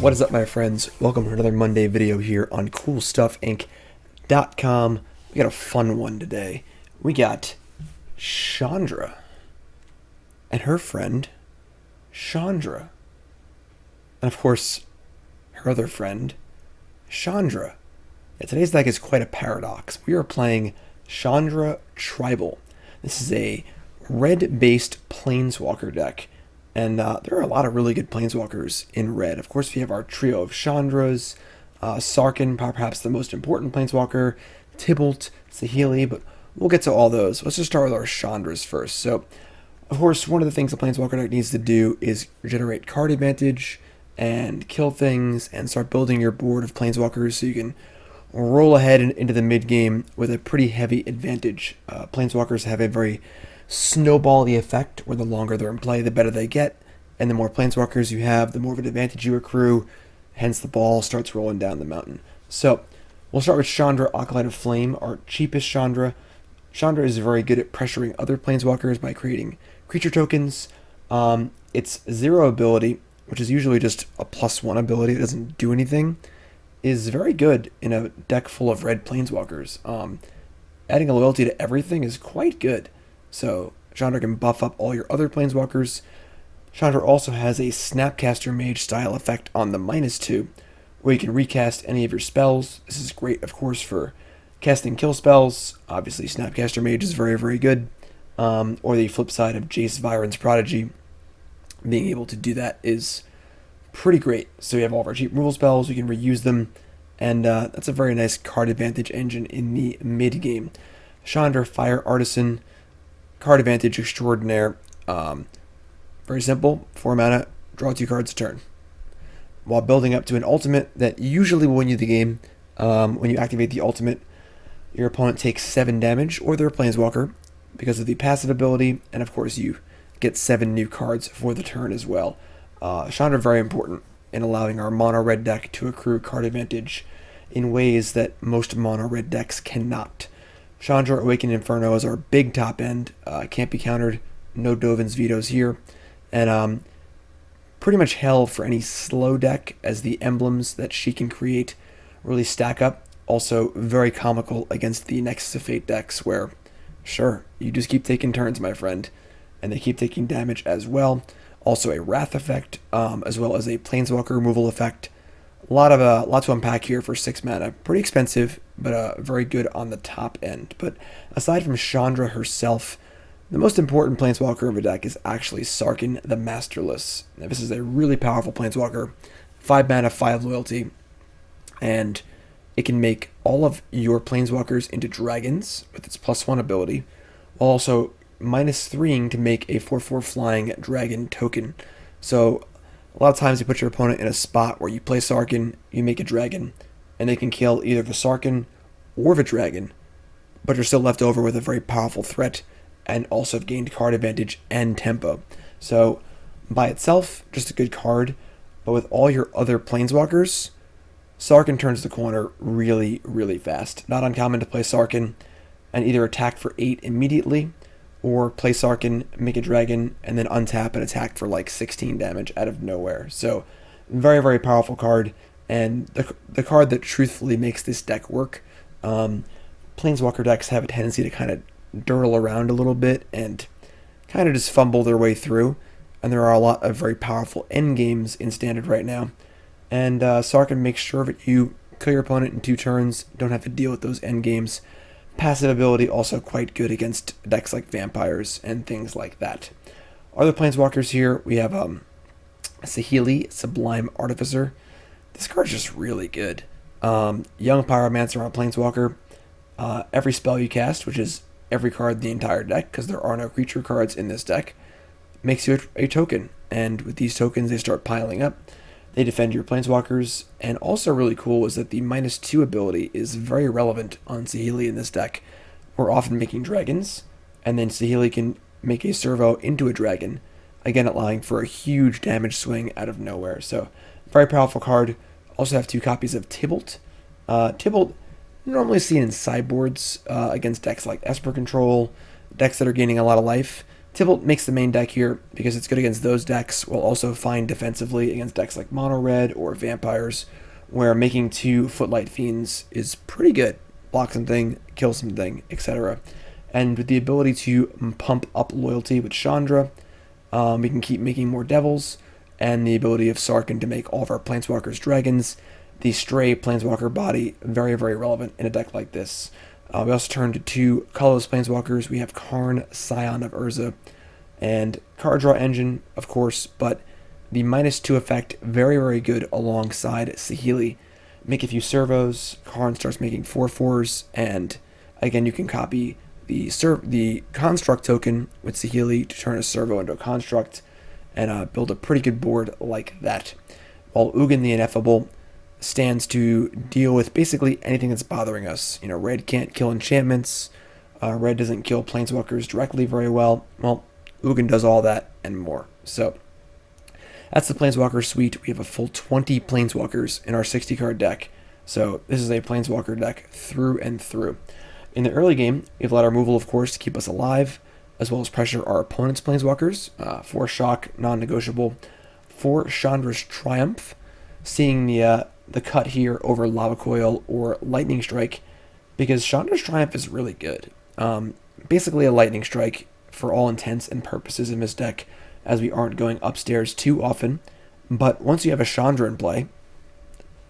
What is up, my friends? Welcome to another Monday video here on CoolStuffInc.com. We got a fun one today. We got Chandra and her friend Chandra, and of course her other friend Chandra. Yeah, today's deck is quite a paradox. We are playing Chandra Tribal. This is a red-based Planeswalker deck. And there are a lot of really good Planeswalkers in red. Of course, we have our trio of Chandras, Sarkhan, perhaps the most important Planeswalker, Tibalt, Saheeli, but we'll get to all those. Let's just start with our Chandras first. So, of course, one of the things the Planeswalker deck needs to do is generate card advantage and kill things and start building your board of Planeswalkers so you can roll ahead into the mid-game with a pretty heavy advantage. Planeswalkers have a very snowball-y effect where the longer they're in play, the better they get, and the more Planeswalkers you have, the more of an advantage you accrue, hence the ball starts rolling down the mountain. So, we'll start with Chandra, Acolyte of Flame, our cheapest Chandra. Chandra is very good at pressuring other Planeswalkers by creating creature tokens. Its 0 ability, which is usually just a +1 ability, it doesn't do anything, is very good in a deck full of red Planeswalkers. Adding a loyalty to everything is quite good. So, Chandra can buff up all your other Planeswalkers. Chandra also has a Snapcaster Mage style effect on the -2, where you can recast any of your spells. This is great, of course, for casting kill spells. Obviously, Snapcaster Mage is very, very good. Or the flip side of Jace Viren's Prodigy. Being able to do that is pretty great. So we have all of our cheap removal spells, we can reuse them, and that's a very nice card advantage engine in the mid-game. Chandra, Fire Artisan, card advantage extraordinaire. Very simple. 4 mana, draw 2 cards a turn. While building up to an ultimate that usually will win you the game. When you activate the ultimate, your opponent takes 7 damage, or their Planeswalker, because of the passive ability, and of course you get 7 new cards for the turn as well. Chandra very important in allowing our mono red deck to accrue card advantage in ways that most mono red decks cannot. Chandra, Awakened Inferno is our big top end. Can't be countered. No Dovin's vetoes here. And pretty much hell for any slow deck, as the emblems that she can create really stack up. Also very comical against the Nexus of Fate decks where, sure, you just keep taking turns, my friend. And they keep taking damage as well. Also a Wrath effect, as well as a Planeswalker removal effect. A lot to unpack here for 6 mana. Pretty expensive, but very good on the top end. But aside from Chandra herself, the most important Planeswalker of a deck is actually Sarkhan the Masterless. Now, this is a really powerful Planeswalker. 5 mana, 5 loyalty. And it can make all of your Planeswalkers into dragons with its +1 ability, while also -3ing to make a 4/4 flying dragon token. So a lot of times you put your opponent in a spot where you play Sarkhan, you make a dragon, and they can kill either the Sarkhan or the dragon, but you're still left over with a very powerful threat, and also have gained card advantage and tempo. So by itself, just a good card, but with all your other Planeswalkers, Sarkhan turns the corner really, really fast. Not uncommon to play Sarkhan and either attack for 8 immediately, or play Sarkhan, make a dragon, and then untap and attack for like 16 damage out of nowhere. So, very, very powerful card, and the card that truthfully makes this deck work. Planeswalker decks have a tendency to kind of dirtle around a little bit and kind of just fumble their way through, and there are a lot of very powerful end games in Standard right now. And Sarkhan makes sure that you kill your opponent in 2 turns, don't have to deal with those end games. Passive ability also quite good against decks like vampires and things like that. Other Planeswalkers here, we have Saheeli, Sublime Artificer. This card's just really good. Young Pyromancer on Planeswalker. Every spell you cast, which is every card in the entire deck, because there are no creature cards in this deck, makes you a token. And with these tokens, they start piling up. They defend your Planeswalkers, and also really cool is that the -2 ability is very relevant on Saheeli in this deck. We're often making dragons, and then Saheeli can make a servo into a dragon, again allowing for a huge damage swing out of nowhere. So, very powerful card. Also have 2 copies of Tibalt. Tibalt, normally seen in sideboards against decks like Esper Control, decks that are gaining a lot of life. Tibalt makes the main deck here because it's good against those decks, while also fine defensively against decks like Mono Red or Vampires, where making 2 Footlight Fiends is pretty good. Block something, kill something, etc. And with the ability to pump up loyalty with Chandra, we can keep making more Devils, and the ability of Sarkhan to make all of our Planeswalkers dragons. The Stray Planeswalker body, very, very relevant in a deck like this. We also turn to 2 colorless Planeswalkers. We have Karn, Scion of Urza, and Card Draw Engine, of course, but the -2 effect, very, very good alongside Saheeli. Make a few servos, Karn starts making 4/4s, and again, you can copy the construct token with Saheeli to turn a servo into a construct, and build a pretty good board like that. While Ugin the Ineffable stands to deal with basically anything that's bothering us. Red can't kill enchantments, red doesn't kill planeswalkers directly very well. Well, Ugin does all that and more. So that's the Planeswalker suite. We have a full 20 Planeswalkers in our 60-card deck. So this is a Planeswalker deck through and through. In the early game, we have a lot of removal, of course, to keep us alive, as well as pressure our opponent's Planeswalkers. 4 Shock, non-negotiable. 4 Chandra's Triumph, seeing the cut here over Lava Coil or Lightning Strike, because Chandra's Triumph is really good. Basically a Lightning Strike for all intents and purposes in this deck, as we aren't going upstairs too often. But once you have a Chandra in play,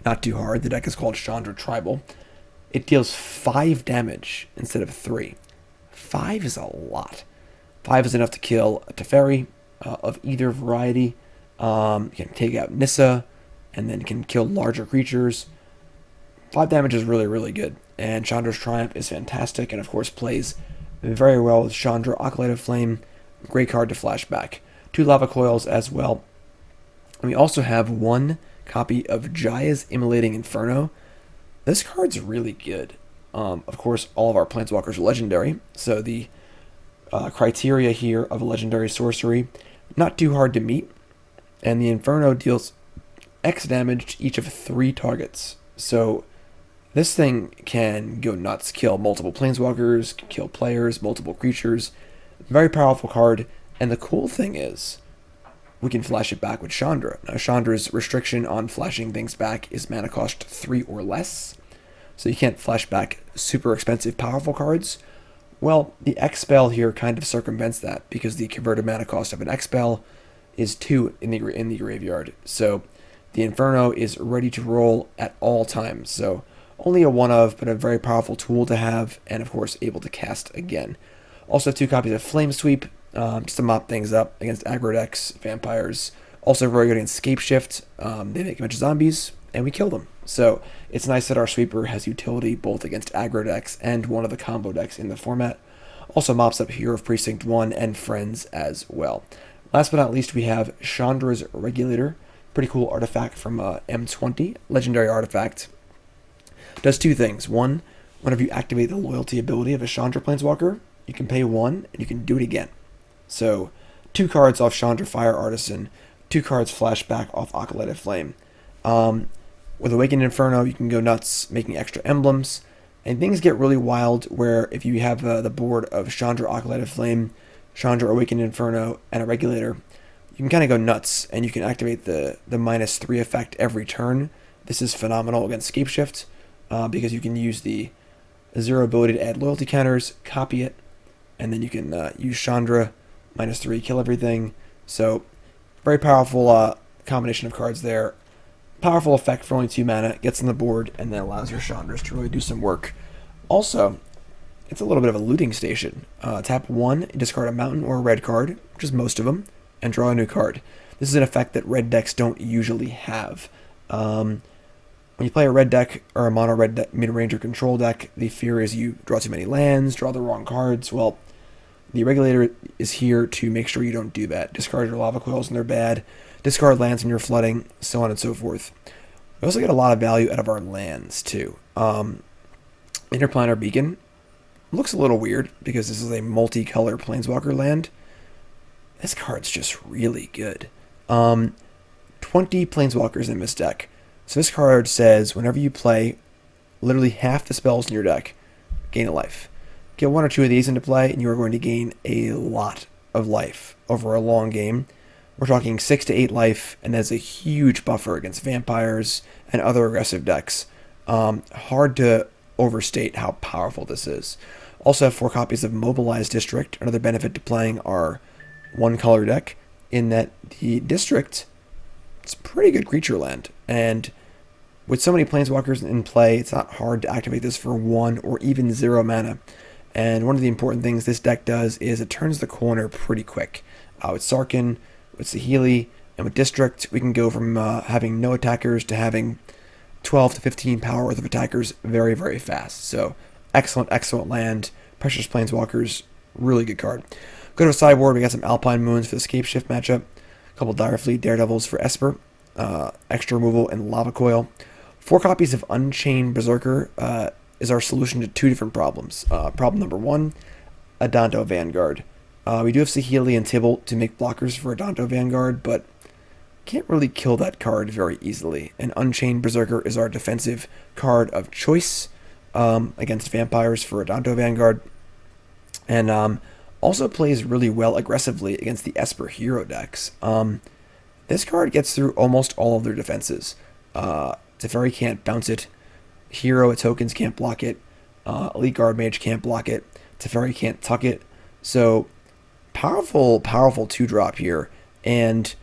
not too hard, the deck is called Chandra Tribal, it deals 5 damage instead of 3. 5 is a lot. 5 is enough to kill a Teferi of either variety. You can take out Nissa, and then can kill larger creatures. 5 damage is really, really good. And Chandra's Triumph is fantastic, and of course plays very well with Chandra Acolyte of Flame. Great card to flash back. 2 Lava Coils as well. And we also have 1 copy of Jaya's Immolating Inferno. This card's really good. Of course, all of our Planeswalkers are legendary, so the criteria here of a legendary sorcery, not too hard to meet. And the Inferno deals X damage to each of 3 targets. So this thing can go nuts, kill multiple Planeswalkers, kill players, multiple creatures. Very powerful card. And the cool thing is, we can flash it back with Chandra. Now, Chandra's restriction on flashing things back is mana cost 3 or less. So you can't flash back super expensive, powerful cards. Well, the X spell here kind of circumvents that, because the converted mana cost of an X spell is 2 in the graveyard. So the Inferno is ready to roll at all times. So only a one of, but a very powerful tool to have, and of course able to cast again. Also have 2 copies of Flame Sweep, just to mop things up against aggro decks, vampires. Also very good against Scape Shift. They make a bunch of zombies, and we kill them. So it's nice that our sweeper has utility both against aggro decks and one of the combo decks in the format. Also mops up Hero of Precinct 1 and Friends as well. Last but not least, we have Chandra's Regulator. Pretty cool artifact from M20, legendary artifact. Does 2 things. 1, whenever you activate the loyalty ability of a Chandra Planeswalker, you can pay 1 and you can do it again. So 2 cards off Chandra Fire Artisan, 2 cards flashback off Acolyte of Flame. With Awakened Inferno, you can go nuts making extra emblems, and things get really wild where if you have the board of Chandra Acolyte of Flame, Chandra Awakened Inferno, and a Regulator, you can kind of go nuts, and you can activate the -3 effect every turn. This is phenomenal against Scape Shift, because you can use the 0 ability to add loyalty counters, copy it, and then you can use Chandra, -3, kill everything. So, very powerful combination of cards there. Powerful effect for only 2 mana, gets on the board, and then allows your Chandras to really do some work. Also, it's a little bit of a looting station. Tap 1, discard a mountain or a red card, which is most of them, and draw a new card. This is an effect that red decks don't usually have. When you play a red deck or a mono red mid-range or control deck, the fear is you draw too many lands, draw the wrong cards. Well, the Regulator is here to make sure you don't do that. Discard your Lava Coils when they're bad, discard lands when you're flooding, so on and so forth. We also get a lot of value out of our lands, too. Interplanar Beacon looks a little weird because this is a multicolor Planeswalker land. This card's just really good. 20 Planeswalkers in this deck. So this card says whenever you play literally half the spells in your deck, gain a life. Get 1 or 2 of these into play, and you are going to gain a lot of life over a long game. We're talking 6 to 8 life, and that's a huge buffer against vampires and other aggressive decks. Hard to overstate how powerful this is. Also have 4 copies of Mobilized District. Another benefit to playing our 1-color deck, in that the District, it's pretty good creature land, and with so many Planeswalkers in play, it's not hard to activate this for 1 or even 0 mana. And one of the important things this deck does is it turns the corner pretty quick. With Sarkhan, with Saheeli, and with District, we can go from having no attackers to having 12 to 15 power worth of attackers very, very fast. So, excellent, excellent land. Precious Planeswalkers, really good card. Go to a sideboard, we got some Alpine Moons for the Scape Shift matchup, a couple Direfleet Daredevils for Esper, extra removal, and Lava Coil. 4 copies of Unchained Berserker is our solution to 2 different problems. Problem number 1, Adanto Vanguard. We do have Saheeli and Tibalt to make blockers for Adanto Vanguard, but can't really kill that card very easily. And Unchained Berserker is our defensive card of choice against vampires for Adanto Vanguard. And also plays really well aggressively against the Esper hero decks. This card gets through almost all of their defenses. Teferi can't bounce it. Hero tokens can't block it. Elite Guard Mage can't block it. Teferi can't tuck it. So, powerful 2-drop here. And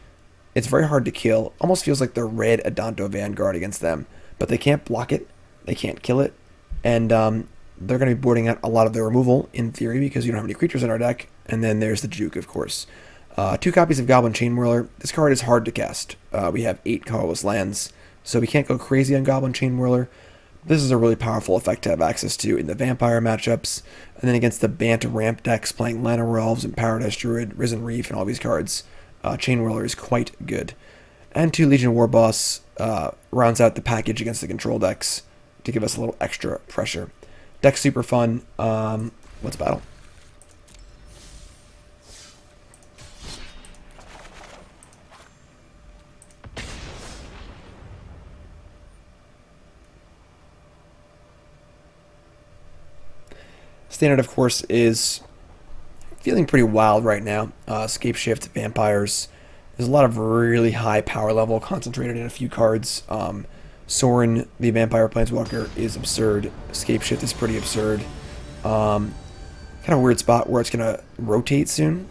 it's very hard to kill. Almost feels like the red Adanto Vanguard against them. But they can't block it. They can't kill it. And they're going to be boarding out a lot of their removal, in theory, because you don't have any creatures in our deck. And then there's the Juke, of course. 2 copies of Goblin Chainwhirler. This card is hard to cast. We have 8 colorless lands, so we can't go crazy on Goblin Chainwhirler. This is a really powerful effect to have access to in the vampire matchups, and then against the Bant ramp decks playing Llanowar Elves and Paradise Druid, Risen Reef, and all these cards, Chainwhirler is quite good. And 2 Legion Warboss rounds out the package against the control decks to give us a little extra pressure. Deck's super fun. Let's battle. Standard, of course, is feeling pretty wild right now. Scape Shift, Vampires. There's a lot of really high power level concentrated in a few cards. Sorin, the Vampire Planeswalker, is absurd. Scape Shift is pretty absurd. Kind of a weird spot where it's going to rotate soon.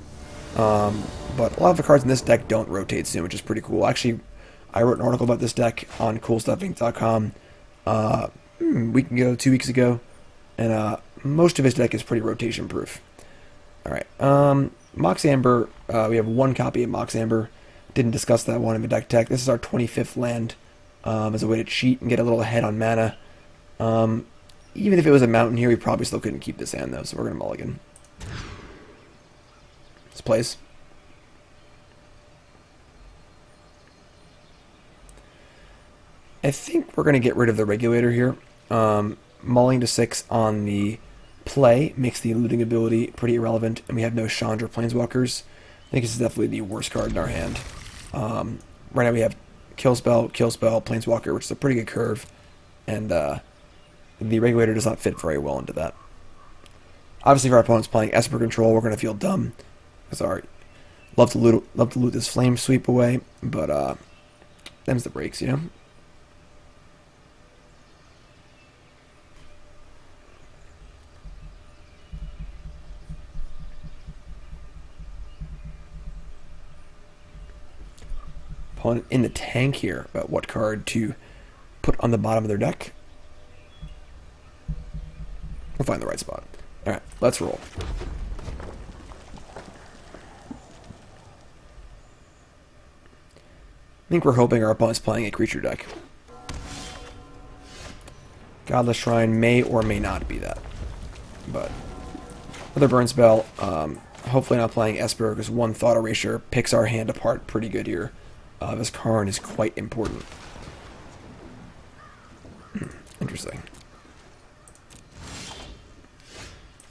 But a lot of the cards in this deck don't rotate soon, which is pretty cool. Actually, I wrote an article about this deck on CoolStuffInc.com a week ago, 2 weeks ago. And most of his deck is pretty rotation proof. Alright, Mox Amber, we have 1 copy of Mox Amber. Didn't discuss that one in the deck tech. This is our 25th land as a way to cheat and get a little ahead on mana. Even if it was a mountain here, we probably still couldn't keep this hand though, so we're going to mulligan. This plays. I think we're going to get rid of the Regulator here. Mulling to 6 on the play makes the looting ability pretty irrelevant, and we have no Chandra Planeswalkers. I think this is definitely the worst card in our hand. Right now we have Kill Spell, Planeswalker, which is a pretty good curve, and the Regulator does not fit very well into that. Obviously, if our opponent's playing Esper Control, we're going to feel dumb, because love to loot this Flame Sweep away, but them's the breaks, you know? Opponent in the tank here about what card to put on the bottom of their deck. We'll find the right spot. Alright, let's roll. I think we're hoping our opponent's playing a creature deck. Godless Shrine may or may not be that. But another burn spell. Hopefully not playing Esper, because 1 Thought Erasure picks our hand apart pretty good here. This Karn is quite important. Interesting.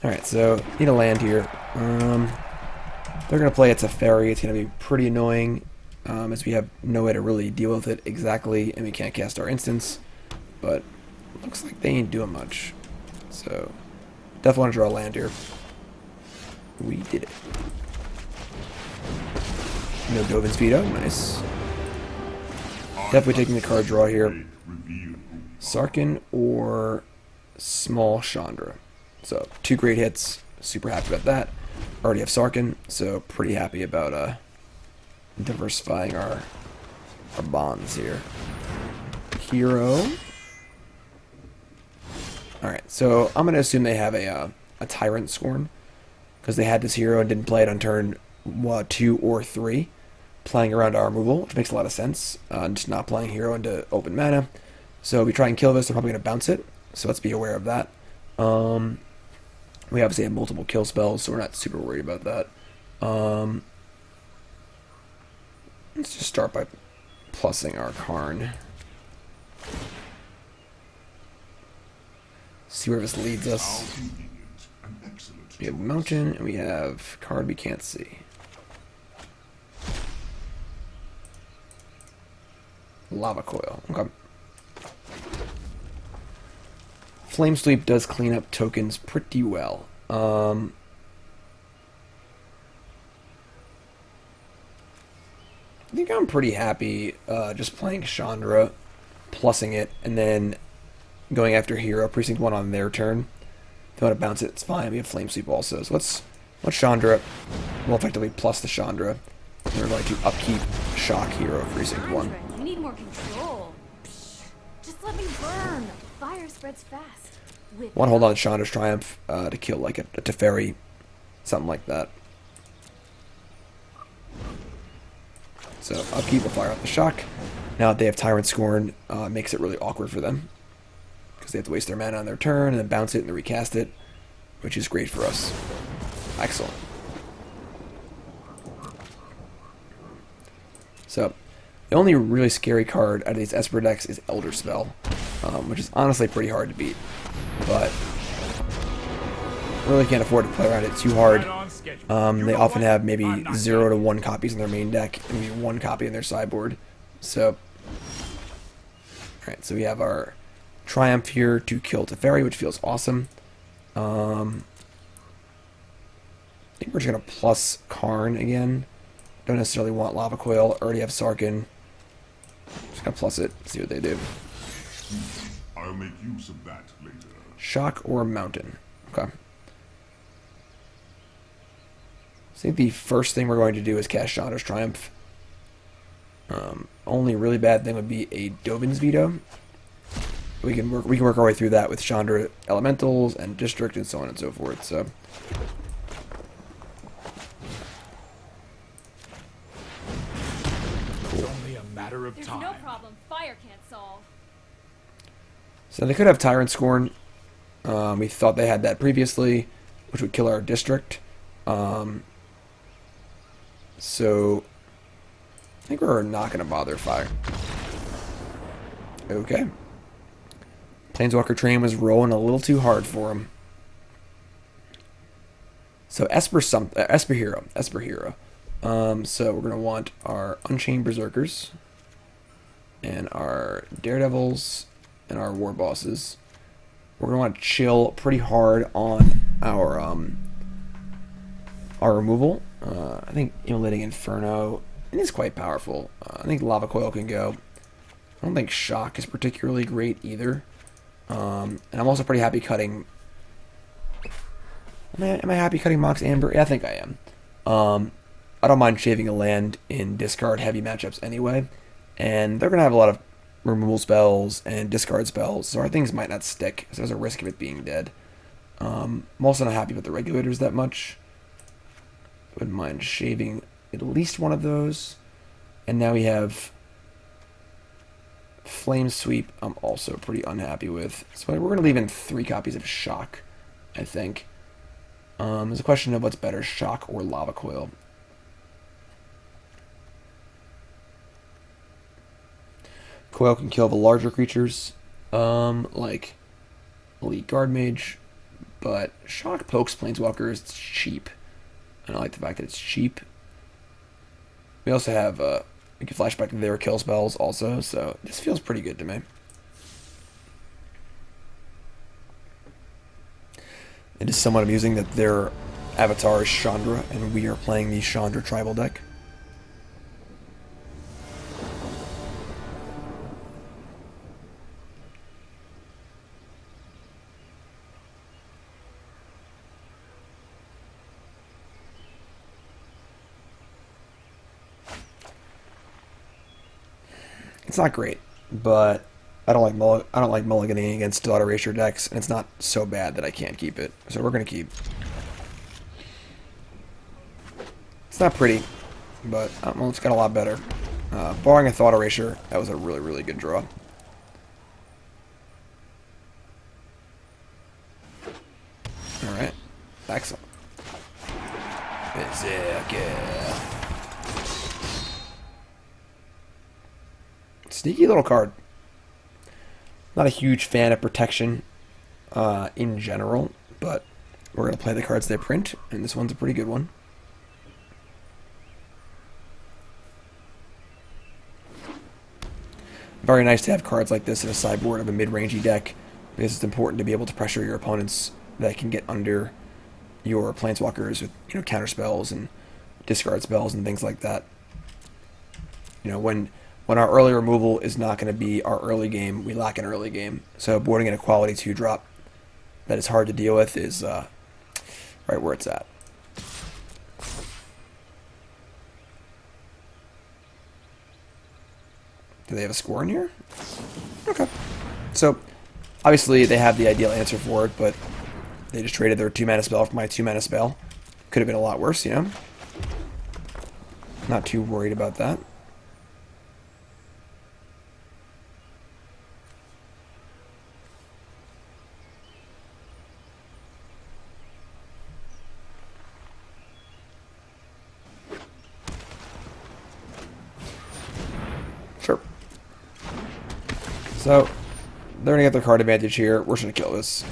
Alright, so need a land here. They're going to play a Teferi. It's going to be pretty annoying, as we have no way to really deal with it exactly, and we can't cast our instants. But looks like they ain't doing much. So, definitely want to draw a land here. We did it. No Dovin's Veto, nice. Definitely taking the card draw here. Sarkhan or small Chandra. So 2 great hits, super happy about that. Already have Sarkhan, so pretty happy about diversifying our bonds here. Hero. Alright, so I'm going to assume they have a Tyrant Scorn, because they had this hero and didn't play it on turn 2 or 3, playing around our removal, which makes a lot of sense. Just not playing hero into open mana. So if we try and kill this, they're probably going to bounce it, so let's be aware of that. We obviously have multiple kill spells, so we're not super worried about that. Let's just start by plussing our Karn. See where this leads us. We have Mountain, and we have card we can't see. Lava Coil. Okay. Flame Sweep does clean up tokens pretty well. I think I'm pretty happy just playing Chandra, plussing it, and then going after Hero, Precinct 1 on their turn. If they want to bounce it, it's fine. We have Flame Sweep also. So let's Chandra. We'll effectively plus the Chandra. And we're going to upkeep Shock Hero, Precinct 1. You need more control. Just let me burn. Fire spreads fast. Want to hold on to Chandra's Triumph to kill like a Teferi, something like that. So upkeep will fire out the Shock. Now that they have Tyrant Scorn, it makes it really awkward for them, because they have to waste their mana on their turn and then bounce it and then recast it, which is great for us. Excellent. So the only really scary card out of these Esper decks is Elder Spell, which is honestly pretty hard to beat, but really can't afford to play around it too hard. They often have maybe 0 to 1 copies in their main deck and maybe 1 copy in their sideboard. So, alright, so we have our Triumph here to kill Teferi, which feels awesome. I think we're just going to plus Karn again. Don't necessarily want Lava Coil. Already have Sarkhan. Just going to plus it, see what they do. I'll make use of that later. Shock or Mountain. Okay. I think the first thing we're going to do is cast Chandra's Triumph. Only really bad thing would be a Dovin's Veto. We can work our way through that with Chandra Elementals and District and so on and so forth. So It's only a matter of time. There's no problem fire can't solve. So they could have Tyrant Scorn. We thought they had that previously, which would kill our District. So I think we're not going to bother fire. Okay. Planeswalker Train was rolling a little too hard for him. So Esper Hero. So we're going to want our Unchained Berserkers and our Daredevils and our War Bosses. We're going to want to chill pretty hard on our removal. I think Immolating Inferno is quite powerful. I think Lava Coil can go. I don't think Shock is particularly great either. And I'm also pretty happy cutting... Am I happy cutting Mox Amber? Yeah, I think I am. I don't mind shaving a land in discard heavy matchups anyway. And they're going to have a lot of removal spells and discard spells, so our things might not stick, so there's a risk of it being dead. I'm also not happy with the Regulators that much. Wouldn't mind shaving at least one of those. And now we have Flame Sweep I'm also pretty unhappy with. So we're going to leave in 3 copies of Shock, I think. There's a question of what's better, Shock or Lava Coil. Coil can kill the larger creatures, like Elite Guard Mage, but Shock pokes Planeswalkers. It's cheap. And I like the fact that it's cheap. We also have, we can flash back to their kill spells also, so this feels pretty good to me. It is somewhat amusing that their avatar is Chandra, and we are playing the Chandra tribal deck. It's not great, but I don't like mulliganing against Daughter Erasure decks, and it's not so bad that I can't keep it. So we're gonna keep. It's not pretty, but well, it's got a lot better. Barring a Thought Erasure, that was a really, really good draw. Alright. Excellent. Berserker. Sneaky little card. Not a huge fan of protection in general, but we're going to play the cards they print, and this one's a pretty good one. Very nice to have cards like this in a sideboard of a mid-rangey deck, because it's important to be able to pressure your opponents that can get under your planeswalkers with, you know, counter spells and discard spells and things like that. You know, when our early removal is not going to be our early game, we lack an early game. So boarding in a quality 2-drop that is hard to deal with is right where it's at. Do they have a score in here? Okay. So, obviously they have the ideal answer for it, but they just traded their 2-mana spell for my 2-mana spell. Could have been a lot worse, you know? Not too worried about that. Sure. So, they're going to get their card advantage here. We're just going to kill this.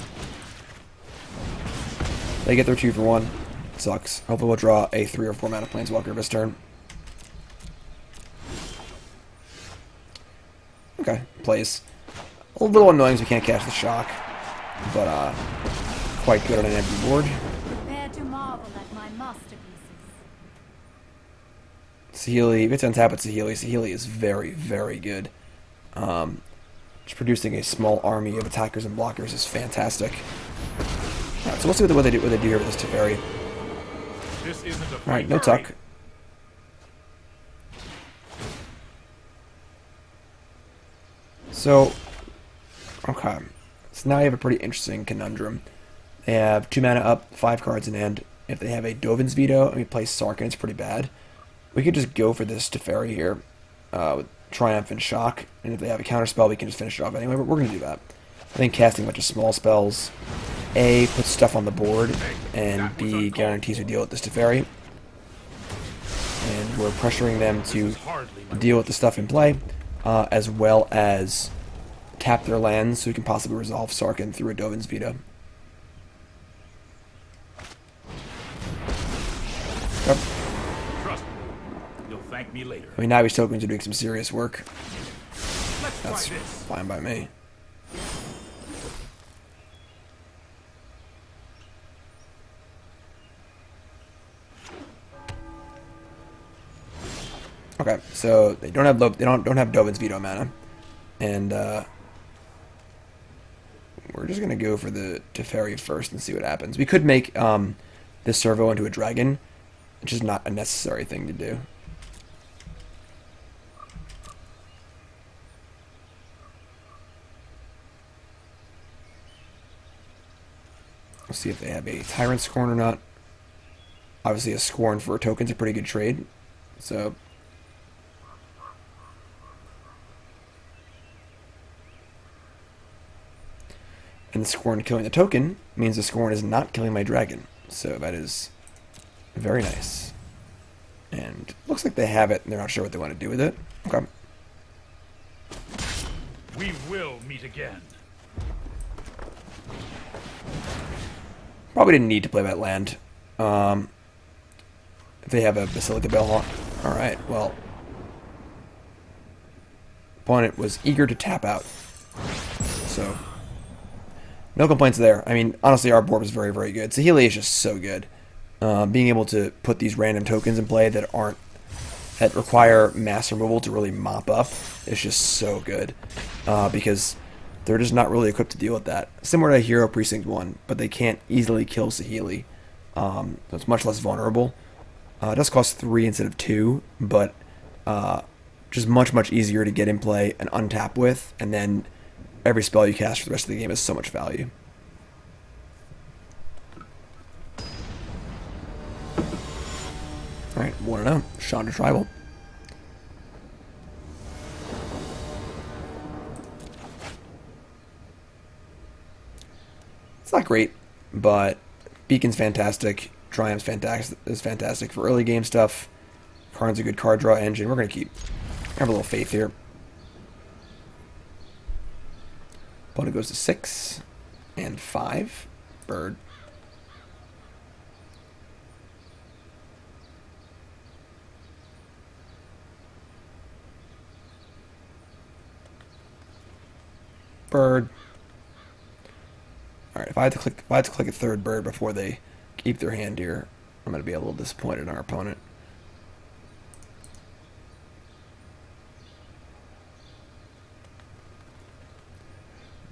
They get their 2 for 1. Sucks. Hopefully we'll draw a 3 or 4 mana planeswalker this turn. Okay, plays. A little annoying because we can't catch the shock, but quite good on an empty board. Prepare to marvel at my masterpieces. Saheeli, if it's on tap with Saheeli, Saheeli is very, very good. Just producing a small army of attackers and blockers is fantastic. Alright, so we'll see what they do here with this Teferi. Alright, no tuck. So, okay. So now you have a pretty interesting conundrum. They have 2 mana up, 5 cards in hand. If they have a Dovin's Veto and we play Sarkhan, it's pretty bad. We could just go for this Teferi here with Triumph and Shock. And if they have a counterspell, we can just finish it off anyway, but we're going to do that. I think casting a bunch of small spells, A, puts stuff on the board, and B, guarantees we deal with this Teferi. And we're pressuring them to deal with the stuff in play, as well as tap their lands so we can possibly resolve Sarkhan through a Dovin's Veto. Yep. Trust me. You'll thank me later. I mean, now he's tokens are doing some serious work. Let's That's try this. fine by me. Okay, so they don't have Dovin's Veto mana, and we're just gonna go for the Teferi first and see what happens. We could make this Servo into a dragon, which is not a necessary thing to do. We'll see if they have a Tyrant Scorn or not. Obviously, a Scorn for a token's a pretty good trade, so. And the Scorn killing the token means the Scorn is not killing my dragon. So that is very nice. And looks like they have it and they're not sure what they want to do with it. Okay. We will meet again. Probably didn't need to play that land. If they have a Basilica Bellhawk. Alright, well. Opponent was eager to tap out. So. No complaints there. I mean, honestly, our board was very, very good. Saheeli is just so good. Being able to put these random tokens in play that require mass removal to really mop up is just so good. Because they're just not really equipped to deal with that. Similar to Hero Precinct 1, but they can't easily kill Saheeli. So it's much less vulnerable. It does cost 3 instead of 2, but just much, much easier to get in play and untap with, and then every spell you cast for the rest of the game has so much value. Alright, 1-0. Chandra Tribal. It's not great, but Beacon's fantastic. Triumph's fantastic for early game stuff. Karn's a good card draw engine. We're going to have a little faith here. Opponent goes to 6 and 5. Bird. Bird. Alright, if I had to click a third bird before they keep their hand here, I'm going to be a little disappointed in our opponent.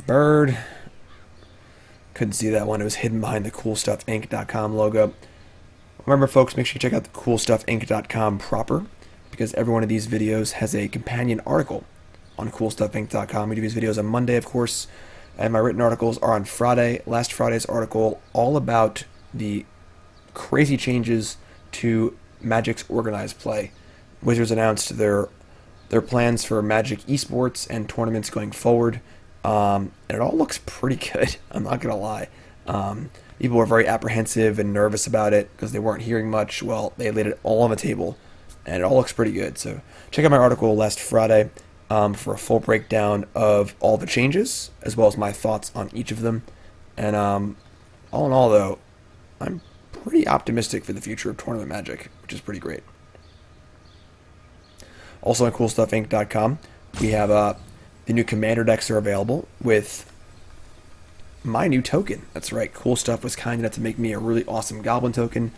Bird. Couldn't see that one. It was hidden behind the CoolStuffInc.com logo. Remember, folks, make sure you check out the CoolStuffInc.com proper, because every one of these videos has a companion article on CoolStuffInc.com. We do these videos on Monday, of course, and my written articles are on Friday. Last Friday's article, all about the crazy changes to Magic's organized play. Wizards announced their plans for Magic esports and tournaments going forward, and it all looks pretty good. I'm not gonna lie. People were very apprehensive and nervous about it because they weren't hearing much. Well, they laid it all on the table, and it all looks pretty good. So check out my article last Friday for a full breakdown of all the changes, as well as my thoughts on each of them. And all in all, though, I'm pretty optimistic for the future of tournament Magic, which is pretty great. Also on CoolStuffInc.com, we have the new Commander decks are available with my new token. That's right, Cool Stuff was kind enough to make me a really awesome Goblin token.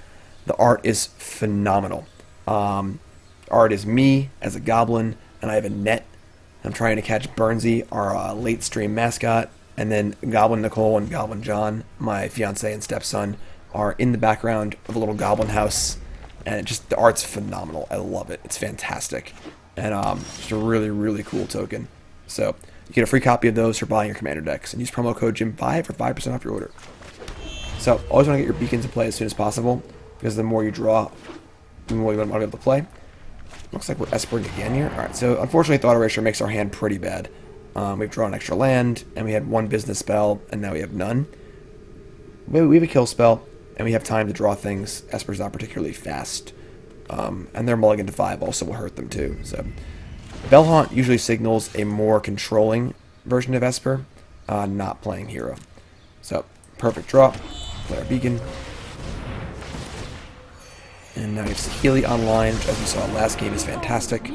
The art is phenomenal. Art is me as a Goblin, and I have a net. I'm trying to catch Burnsy, our late stream mascot, and then Goblin Nicole and Goblin John, my fiance and stepson, are in the background of a little Goblin house, and the art's phenomenal. I love it. It's fantastic, and just a really, really cool token. So you get a free copy of those for buying your Commander decks, and use promo code Jim5 for 5% off your order. So always want to get your beacons in play as soon as possible, because the more you draw, the more you want to be able to play. Looks like we're espering again here. Alright, so unfortunately Thought Erasure makes our hand pretty bad. We've drawn an extra land, and we had one business spell, and now we have none. We have a kill spell, and we have time to draw things. Esper's not particularly fast. And their mulligan to 5 also will hurt them too. So Bellhaunt usually signals a more controlling version of Esper, not playing hero. So, perfect draw. Play our beacon. And now we have Saheeli online, which, as we saw last game, is fantastic.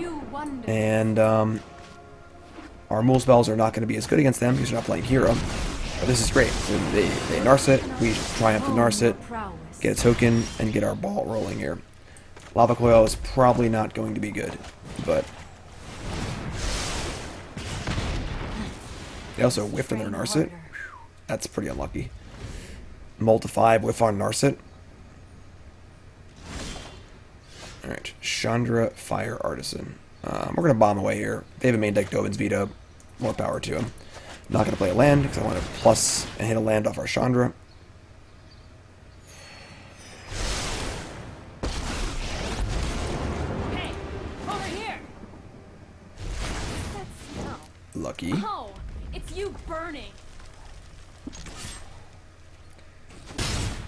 And our Mool spells are not going to be as good against them because they're not playing hero. But this is great. So they Narset it, we Triumph to Narset it, get a token, and get our ball rolling here. Lava Coil is probably not going to be good, but they also whiffed on their Narset. That's pretty unlucky. Multi 5 whiff on Narset. Alright, Chandra, Fire, Artisan. We're going to bomb away here. They have a main deck Dovin's Veto. More power to him. Not going to play a land because I want to plus and hit a land off our Chandra. Hey, over here. What's that smell? Lucky. Oh, it's you burning.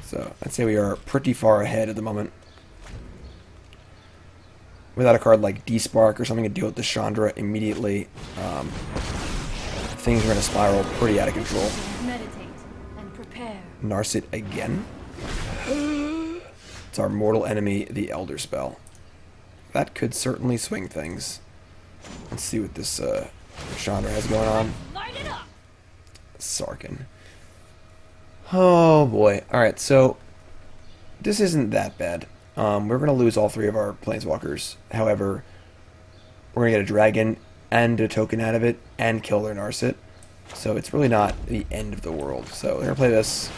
So I'd say we are pretty far ahead at the moment. Without a card like D-Spark or something to deal with the Chandra immediately, things are going to spiral pretty out of control. Meditate and prepare. Narset again. It's our mortal enemy, the Elder Spell. That could certainly swing things. Let's see what this Chandra has going on. Light it up. Sarkhan. Oh boy. Alright, so this isn't that bad. We're going to lose all 3 of our Planeswalkers. However, we're going to get a dragon and a token out of it and kill their Narset. So it's really not the end of the world. So we're going to play this.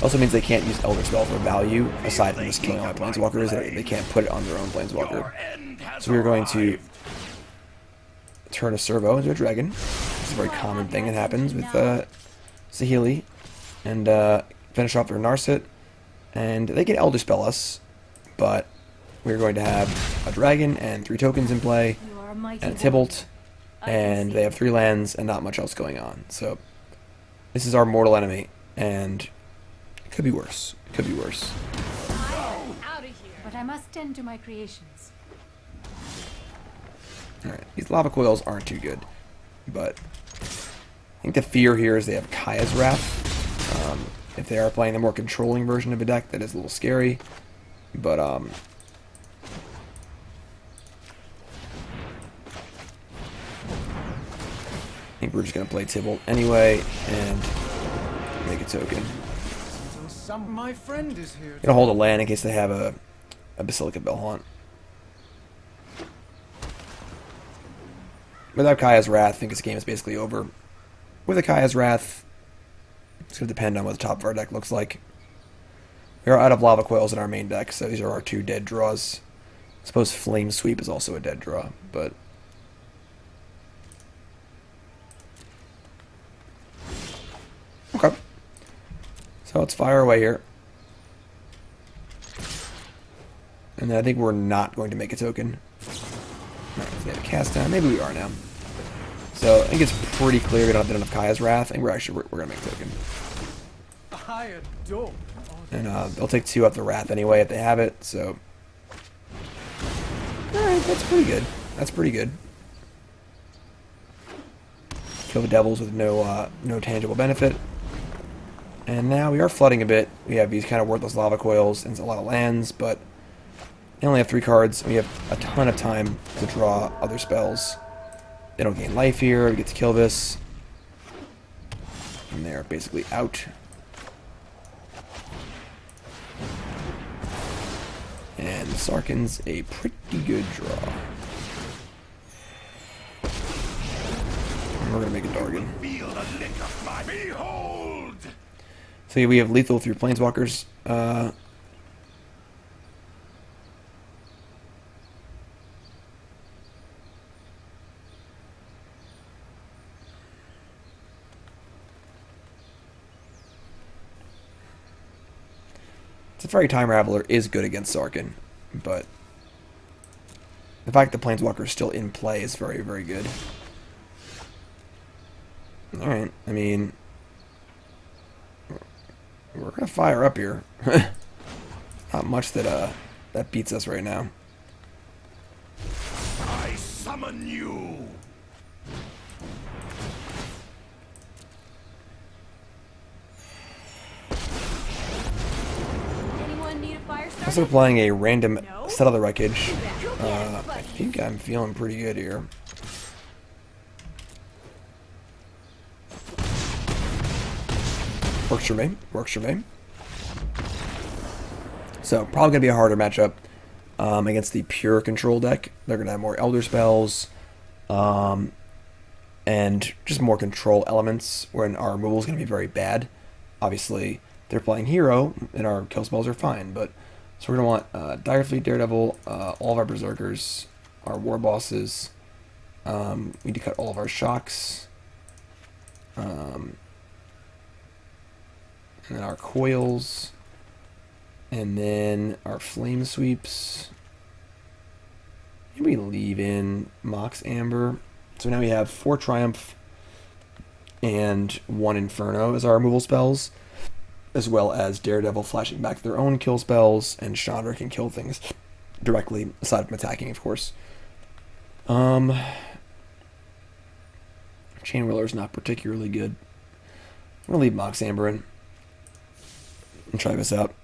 Also means they can't use Elder Spell for value, aside from just killing all my Planeswalkers. They can't put it on their own Planeswalker. So we're going to turn a Servo into a Dragon. This is a very common thing that happens with Saheeli. And finish off their Narset. And they can Elder Spell us, but we're going to have a Dragon and 3 tokens in play, and a Tibalt, and they have 3 lands and not much else going on. So this is our mortal enemy, and it could be worse. It could be worse. Out of here. But I must tend to my creations. Alright, these Lava Coils aren't too good, but I think the fear here is they have Kaya's Wrath. If they are playing the more controlling version of a deck, that is a little scary, but I think we're just going to play Tibalt anyway, and make a token. My friend is here. Gonna hold a land in case they have a Basilica Bellhaunt. Without Kaya's Wrath, I think this game is basically over. With a Kaya's Wrath, it's going to depend on what the top of our deck looks like. We are out of Lava Coils in our main deck, so these are our 2 dead draws. I suppose Flame Sweep is also a dead draw, but... Okay. So let's fire away here. And then I think we're not going to make a token. Alright, we have a cast down. Maybe we are now. So I think it's pretty clear we don't have enough Kaya's Wrath, and we're gonna make a token. I adore. And they'll take 2 off the Wrath anyway if they have it, so... Alright, that's pretty good. That's pretty good. Kill the Devils with no tangible benefit. And now we are flooding a bit. We have these kind of worthless Lava Coils and a lot of lands, but they only have 3 cards. We have a ton of time to draw other spells. They don't gain life here. We get to kill this. And they're basically out. And Sarkhan's a pretty good draw. And we're going to make a Dargan. So we have lethal through Planeswalkers. Teferi Time Raveler is good against Sarkhan, but the fact that Planeswalker is still in play is very, very good. Alright, I mean... We're going to fire up here. Not much that beats us right now. I summon you. Anyone need a fire starter? Also playing a random set of the wreckage. I think I'm feeling pretty good here. Works for me. Works for me. So, probably going to be a harder matchup against the pure control deck. They're going to have more Elder Spells and just more control elements, when our removal is going to be very bad. Obviously, they're playing Hero, and our kill spells are fine. But so we're going to want Direfleet, Daredevil, all of our Berserkers, our War Bosses. We need to cut all of our Shocks. And then our Coils, and then our Flame Sweeps. Maybe we leave in Mox Amber. So now we have 4 Triumph and 1 Inferno as our removal spells, as well as Daredevil flashing back their own kill spells, and Chandra can kill things directly, aside from attacking, of course. Chain Whirler is not particularly good. I'm going to leave Mox Amber in and try this out.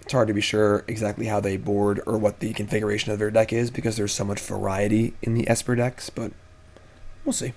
It's hard to be sure exactly how they board or what the configuration of their deck is, because there's so much variety in the Esper decks, but we'll see.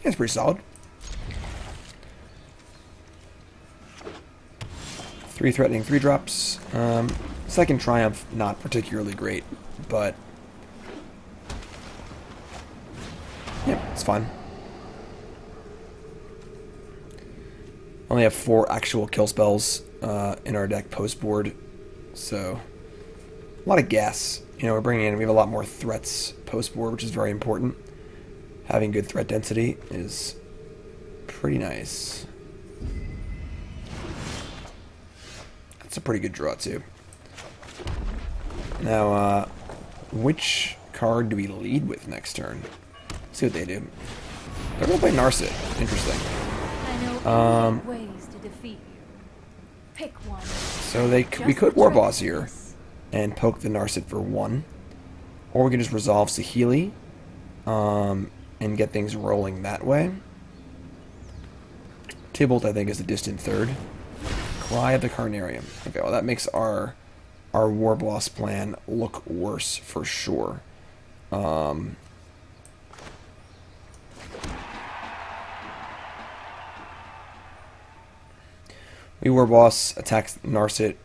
That's pretty solid. 3 threatening 3-drops. Second Triumph, not particularly great, but yeah, it's fine. Only have 4 actual kill spells in our deck post board, so a lot of gas. You know, we have a lot more threats post board, which is very important. Having good threat density is pretty nice. That's a pretty good draw too. Now, which card do we lead with next turn? Let's see what they do. They're gonna play Narset. Interesting. I know ways to defeat you. Pick one. So we could War Boss here and poke the Narset for 1, or we can just resolve Saheeli and get things rolling that way. Tibalt, I think, is the distant third. Cry of the Carnarium. Okay, well that makes our War Boss plan look worse for sure. We War Boss attacks Narset,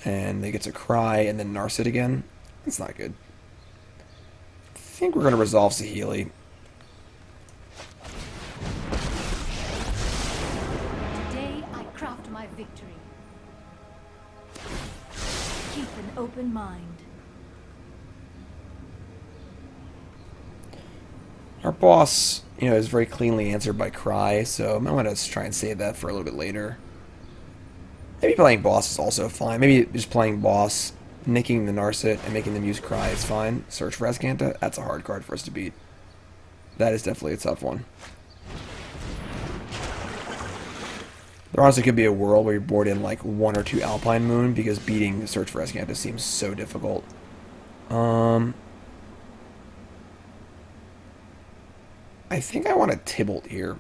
and they get to Cry, and then Narset again. That's not good. I think we're going to resolve Saheeli. Today I craft my victory. Keep an open mind. Our boss, you know, is very cleanly answered by Cry, so I might want to try and save that for a little bit later. Maybe playing boss is also fine. Maybe just playing boss, nicking the Narset, and making them use Cry is fine. Search for Azcanta, that's a hard card for us to beat. That is definitely a tough one. There honestly could be a world where you board in like 1 or 2 Alpine Moon, because beating Search for Azcanta seems so difficult. I think I want a Tibalt here.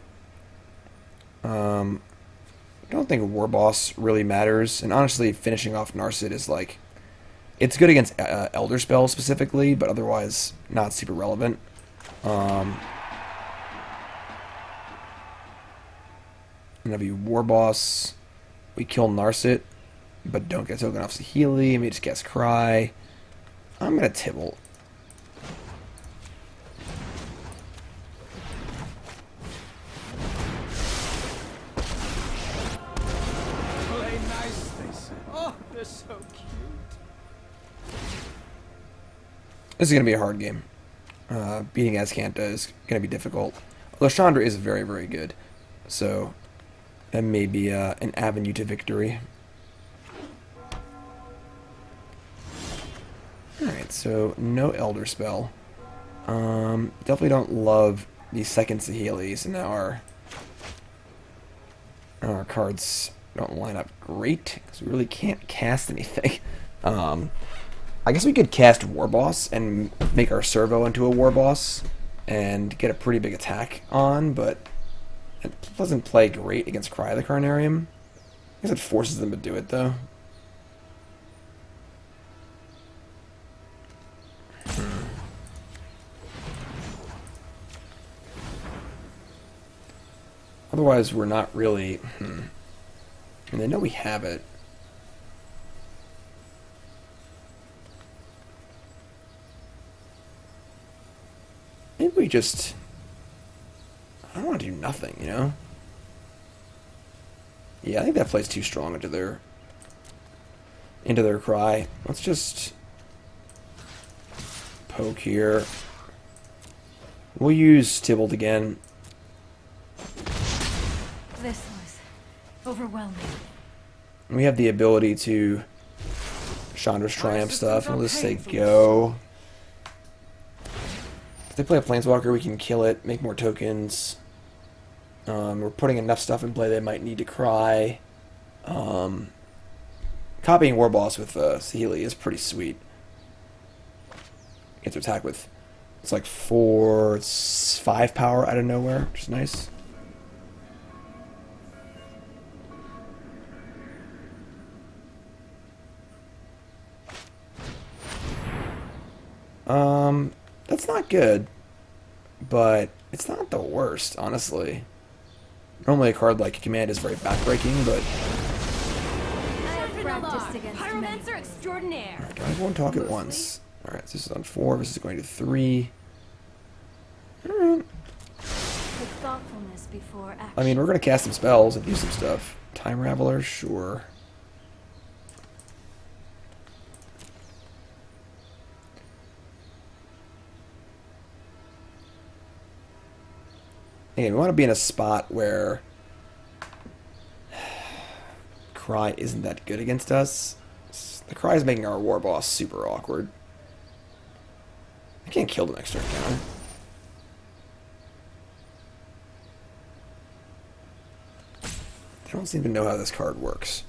I don't think War Boss really matters, and honestly, finishing off Narset is like, it's good against Elder Spell specifically, but otherwise not super relevant. And if you War Boss, we kill Narset, but don't get token off Saheeli, and we just cast Cry. I'm gonna Tibalt. They're so cute. This is going to be a hard game. Beating Azcanta is going to be difficult. Although Chandra is very, very good. So, that may be an avenue to victory. Alright, so no Elder Spell. Definitely don't love the second Saheelis, and now our cards don't line up great, because we really can't cast anything. I guess we could cast War Boss and make our Servo into a War Boss and get a pretty big attack on, but it doesn't play great against Cry of the Carnarium. I guess it forces them to do it, though. Otherwise, we're not really... And they know we have it. Maybe we just... I don't want to do nothing, you know? Yeah, I think that plays too strong into their Cry. Let's just poke here. We'll use Tibalt again. This was overwhelming. We have the ability to Chandra's Triumph stuff. We'll just say go. If they play a Planeswalker, we can kill it, make more tokens. We're putting enough stuff in play they might need to Cry. Copying War Boss with Saheeli is pretty sweet. Get to attack with, it's like 5 power out of nowhere, which is nice. That's not good, but It's not the worst, honestly. Normally a card like Command is very backbreaking, but... Practiced against Pyromancer extraordinaire. Alright, I won't talk at once. Alright, so this is on 4, this is going to 3. Alright. With thoughtfulness before action. I mean, we're going to cast some spells and do some stuff. Time Raveler, sure. Again, we want to be in a spot where Cry isn't that good against us. The Cry is making our war boss super awkward. I can't kill the next turn, can I? I don't seem to know how this card works.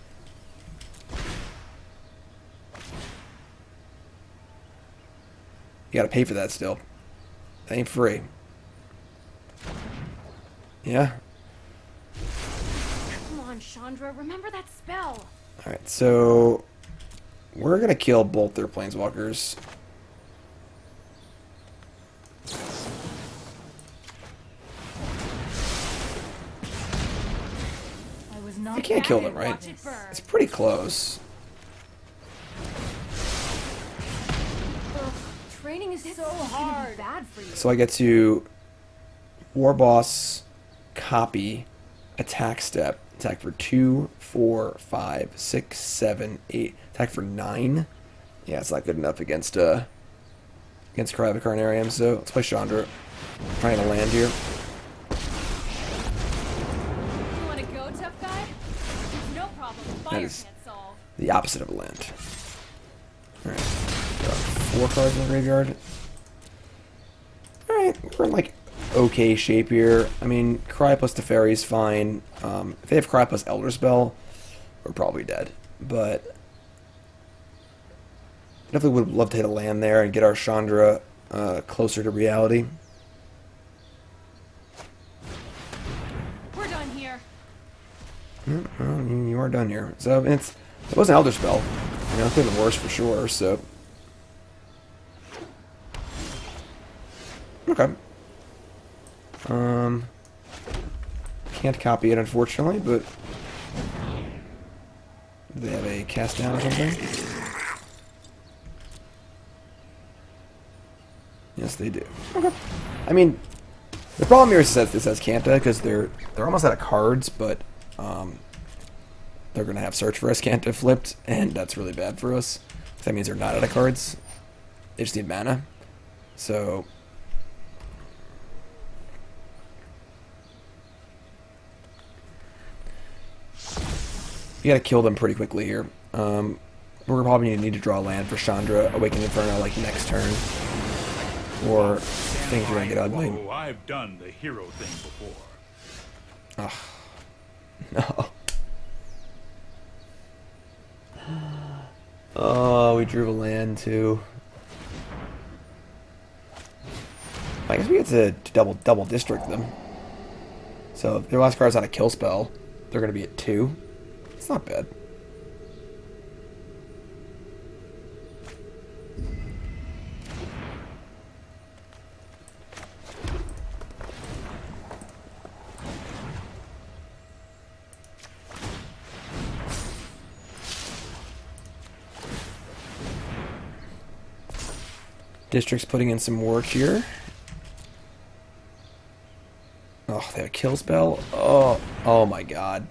You gotta pay for that still. That ain't free. Yeah. Come on, Chandra, remember that spell. Alright, so we're gonna kill both their planeswalkers. I can't kill them, right? It's pretty close. Ugh, training is so hard. Bad for you. So I get to War Boss, copy, attack step, attack for 2, 4, 5, 6, 7, 8, attack for 9. Yeah, it's not good enough against Cry of a Carnarium, so let's play Chandra. Trying to land here. You want to go, tough guy? No problem. Fire is- can't solve. The opposite of a land. Alright. Got 4 cards in the graveyard. Alright, we're in like okay shape here. I mean, Cry plus Teferi is fine. If they have Cry plus Elder Spell, we're probably dead. But definitely would love to hit a land there and get our Chandra closer to reality. We're done here. Well, you are done here. So it was an Elder Spell. You know, it could have been worse for sure. So okay. Can't copy it unfortunately, but do they have a cast down or something? Yes, they do. Okay. I mean, the problem here is that this has Kanta because they're almost out of cards, but they're gonna have Search for Kanta flipped, and that's really bad for us. That means they're not out of cards. They just need mana. So you gotta kill them pretty quickly here. We're probably gonna need to draw land for Chandra, Awakened Inferno, like next turn. Or things are gonna get ugly. Whoa, I've done the hero thing before. No. Oh, we drew a land too. I guess we get to double district them. So if their last card's on a kill spell, they're gonna be at 2. It's not bad. District's putting in some work here. Oh, they have a kill spell? Oh my god.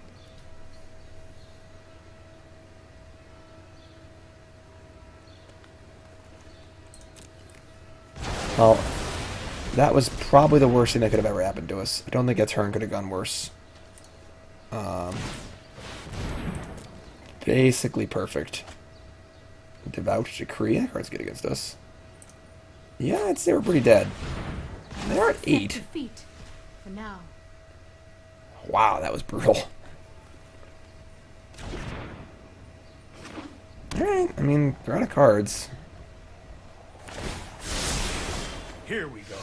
Well, that was probably the worst thing that could have ever happened to us. I don't think a turn could have gone worse. Basically perfect. Devout Decree. That card's good against us. Yeah, I'd say we're pretty dead. They are at 8. Defeat. For now. Wow, that was brutal. Alright, I mean, they're out of cards. Here we go.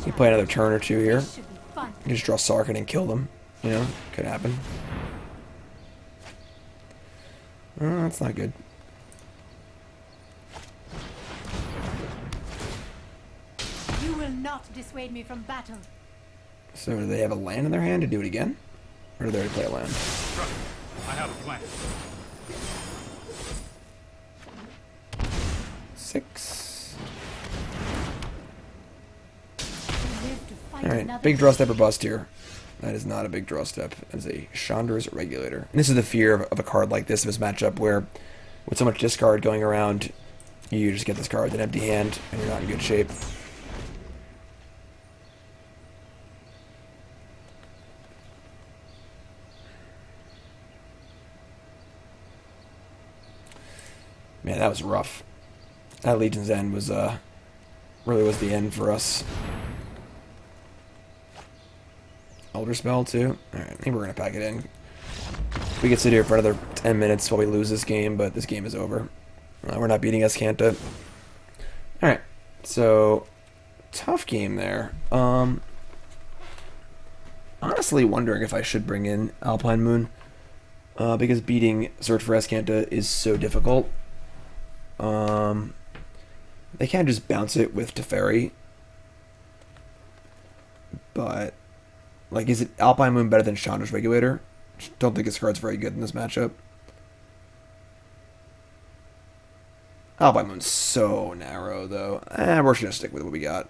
You play another turn or two here. Should be fun. You just draw Sarkhan and kill them. You know, could happen. Oh, that's not good. dissuade me from battle. So do they have a land in their hand to do it again? Or do they already play a land? Trust me, I have a plan. 6. Live to fight Alright, another big draw step or bust here. That is not a big draw step. That is a Chandra's Regulator. And this is the fear of a card like this, of this matchup, where with so much discard going around, you just get this card with an empty hand, and you're not in good shape. Man, that was rough. That Legion's End was, really was the end for us. Elder Spell, too. Alright, I think we're going to pack it in. We could sit here for another 10 minutes while we lose this game, but this game is over. We're not beating Escanta. Alright, so tough game there. Honestly wondering if I should bring in Alpine Moon, because beating Search for Escanta is so difficult. They can just bounce it with Teferi, but like, is it Alpine Moon better than Chandra's Regulator? Don't think this card's very good in this matchup. Alpine Moon's so narrow, though. We're just gonna stick with what we got.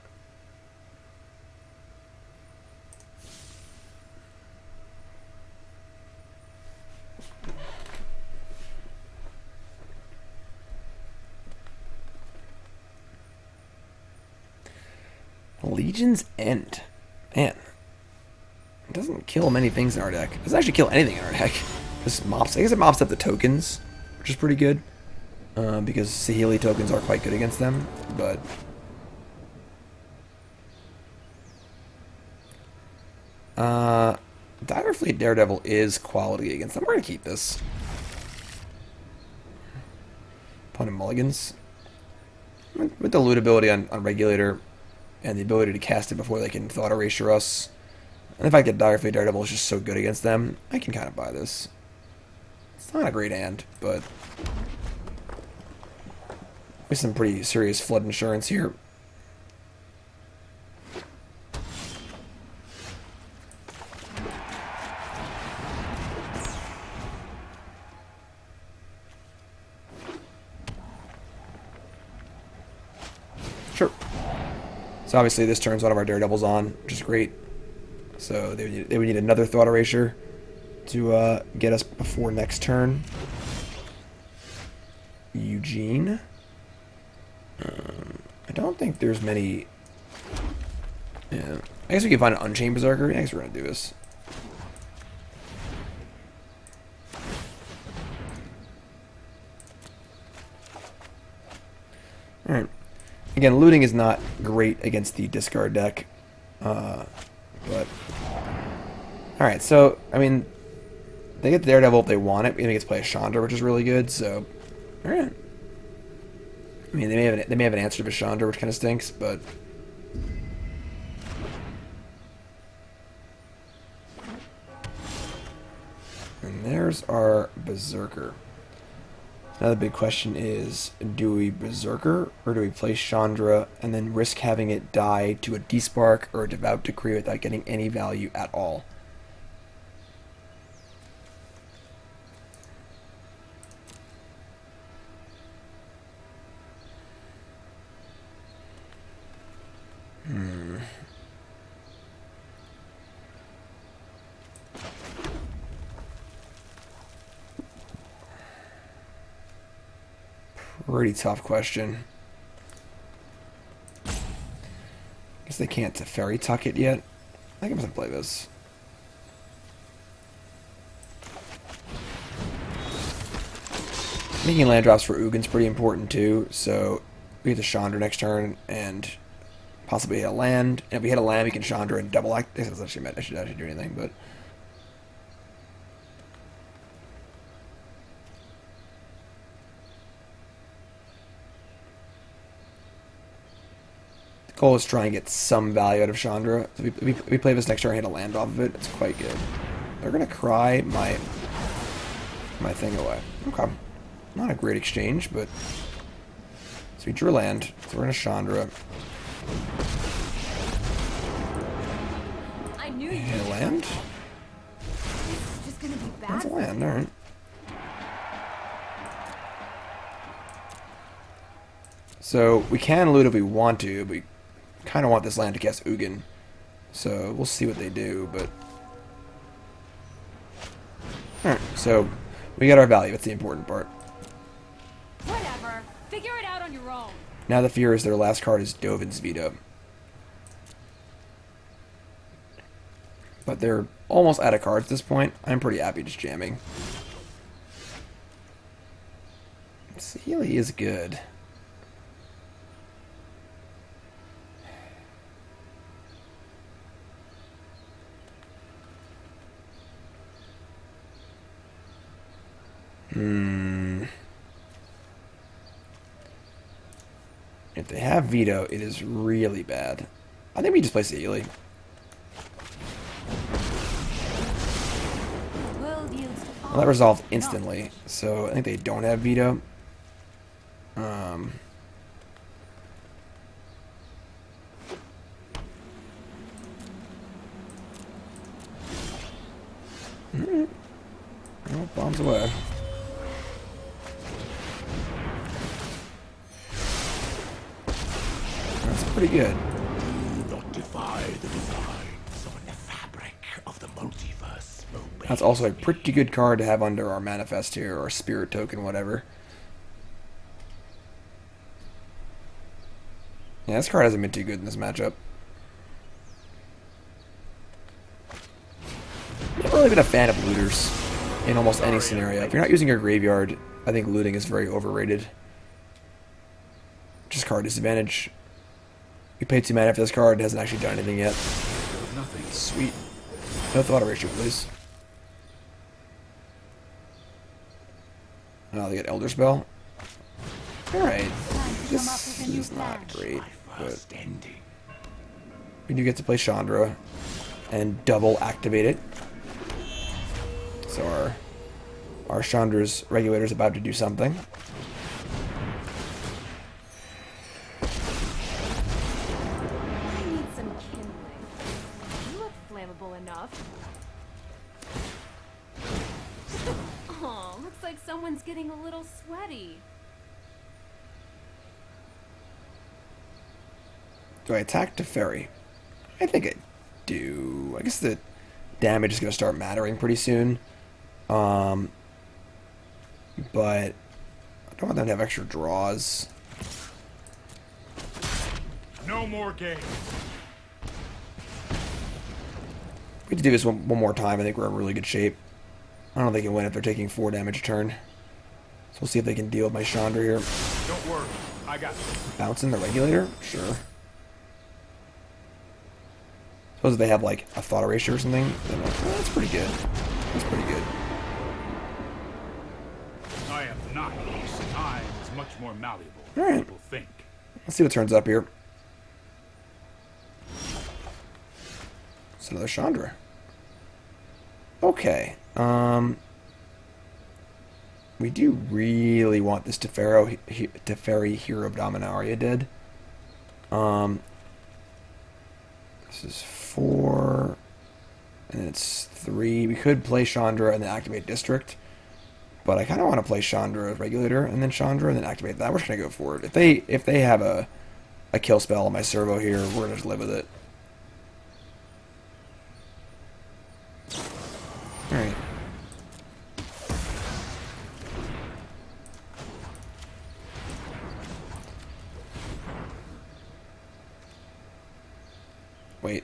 Legion's End. Man. It doesn't kill many things in our deck. It doesn't actually kill anything in our deck. Just mops. I guess it mops up the tokens, which is pretty good. Because Saheeli tokens are quite good against them. But Dire Fleet Daredevil is quality against them. We're going to keep this. Opponent mulligans. With the loot ability on Regulator and the ability to cast it before they can Thought Erasure us. And the fact that Dire Fleet Daredevil is just so good against them, I can kind of buy this. It's not a great hand, but with some pretty serious flood insurance here. Sure. So obviously this turns one of our Daredevils on, which is great. So they would need another Thought Erasure to get us before next turn. Ugin. I don't think there's many. Yeah, I guess we can find an Unchained Berserker. I guess we're gonna do this. All right. Again, looting is not great against the discard deck, but all right. So I mean, they get the Daredevil if they want it. They get to play a Chandra, which is really good. So, all right. I mean, they may have an answer to Chandra, which kind of stinks, but and there's our Berserker. Another big question is, do we Berserker or do we play Chandra and then risk having it die to a Despark or a Devout Decree without getting any value at all? Pretty tough question. Guess they can't Teferi tuck it yet. I think I'm gonna play this. Making land drops for Ugin's pretty important too, so we get the Chandra next turn and possibly hit a land. And if we hit a land, we can Chandra and double act. This is actually meant I should actually do anything, but the goal is to try and get some value out of Chandra. So we play this next turn and hit a land off of it. It's quite good. They're gonna cry my thing away. Okay. Not a great exchange, but so we drew land, so we're gonna Chandra. knew you And land? It's just gonna be bad. That's a for land, you. alright. So we can loot if we want to, but we kind of want this land to cast Ugin. So we'll see what they do, but... Alright, so we got our value. That's the important part. Whatever. Figure it out on your own. Now the fear is their last card is Dovin's Veto. But they're almost out of cards at this point. I'm pretty happy just jamming. Saheeli is good. If they have Veto, it is really bad. I think we just play Saheeli. World yields Well, that resolved instantly, so I think they don't have Veto. Alright. Well, bombs away. That's pretty good. Do not defy the designs of the fabric of the multiverse. That's also a pretty good card to have under our manifest here, or spirit token, whatever. Yeah, this card hasn't been too good in this matchup. Not really been a fan of looters in almost any scenario. If you're not using your graveyard, I think looting is very overrated. Just card disadvantage. You pay 2 mana for this card, it hasn't actually done anything yet. Nothing. Sweet. No thought ratio, please. Oh, they get Elder Spell. Alright. This is not great, but First ending. we do get to play Chandra and double activate it. So our Chandra's Regulator is about to do something. I need some kindling. You look flammable enough. Aw, looks like someone's getting a little sweaty. Do I attack to Ferry? I think I do. I guess the damage is going to start mattering pretty soon. But I don't want them to have extra draws. No more games. We have to do this one more time. I think we're in really good shape. I don't think they can win if they're taking 4 damage a turn. So we'll see if they can deal with my Chandra here. Don't worry. I got you. Bouncing the Regulator? Sure. Suppose if they have like a thought erasure or something, then like, well, that's pretty good. That's pretty good. I am not. Time is much more malleable All than right. people think. Let's see what turns up here. It's another Chandra. Okay. We do really want this Teferi Hero of Dominaria dead. This is 4, and it's 3. We could play Chandra and then activate District, but I kind of want to play Chandra Regulator and then Chandra and then activate that. We're just gonna go for it. If they have a kill spell on my servo here, we're gonna just live with it. All right. Wait.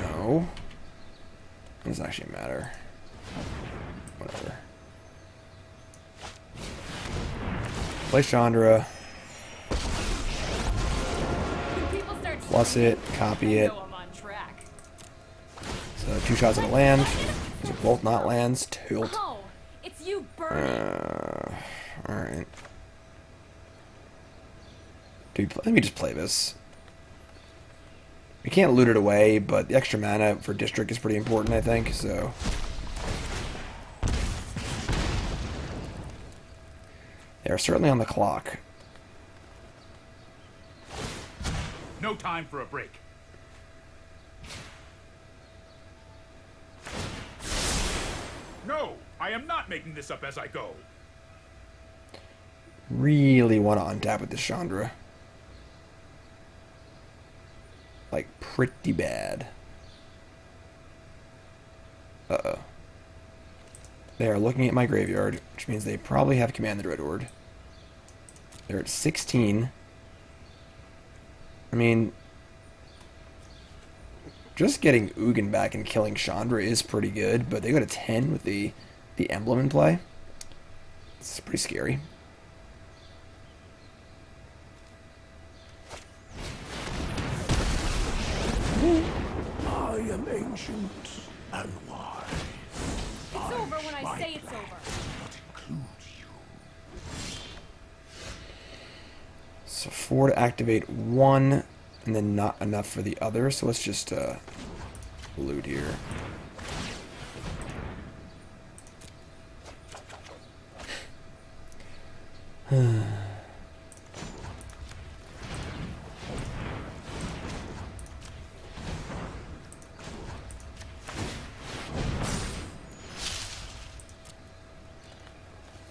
No. It doesn't actually matter. Whatever. Play Chandra. People start Plus it, copy it. know I'm on track. So 2 shots on a land. These are both not lands. Tilt. Oh, it's you burn it. Alright. Let me just play this. We can't loot it away, but the extra mana for District is pretty important, I think, so... They're certainly on the clock. No time for a break. No, I am not making this up as I go. Really want to untap with this Chandra. Like, pretty bad. Uh-oh. They are looking at my graveyard, which means they probably have Command the Dread Horde. They're at 16. I mean, just getting Ugin back and killing Chandra is pretty good, but they go to 10 with the emblem in play. It's pretty scary. I am ancient and wise. It's over when I say it's over. What includes you? So 4 to activate 1, and then not enough for the other, so let's just loot here.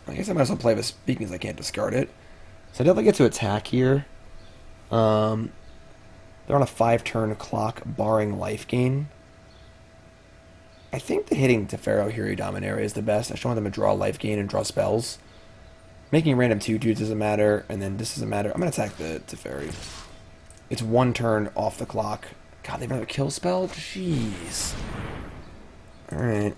I guess I might as well play this Beacon because I can't discard it. So I definitely get to attack here. They're on a 5-turn clock, barring life gain. I think the hitting Teferi here, Dominaria, is the best. I just want them to draw life gain and draw spells. Making random 2/2s doesn't matter, and then this doesn't matter. I'm going to attack the Teferi. It's 1 turn off the clock. God, they have another kill spell? Jeez. Alright.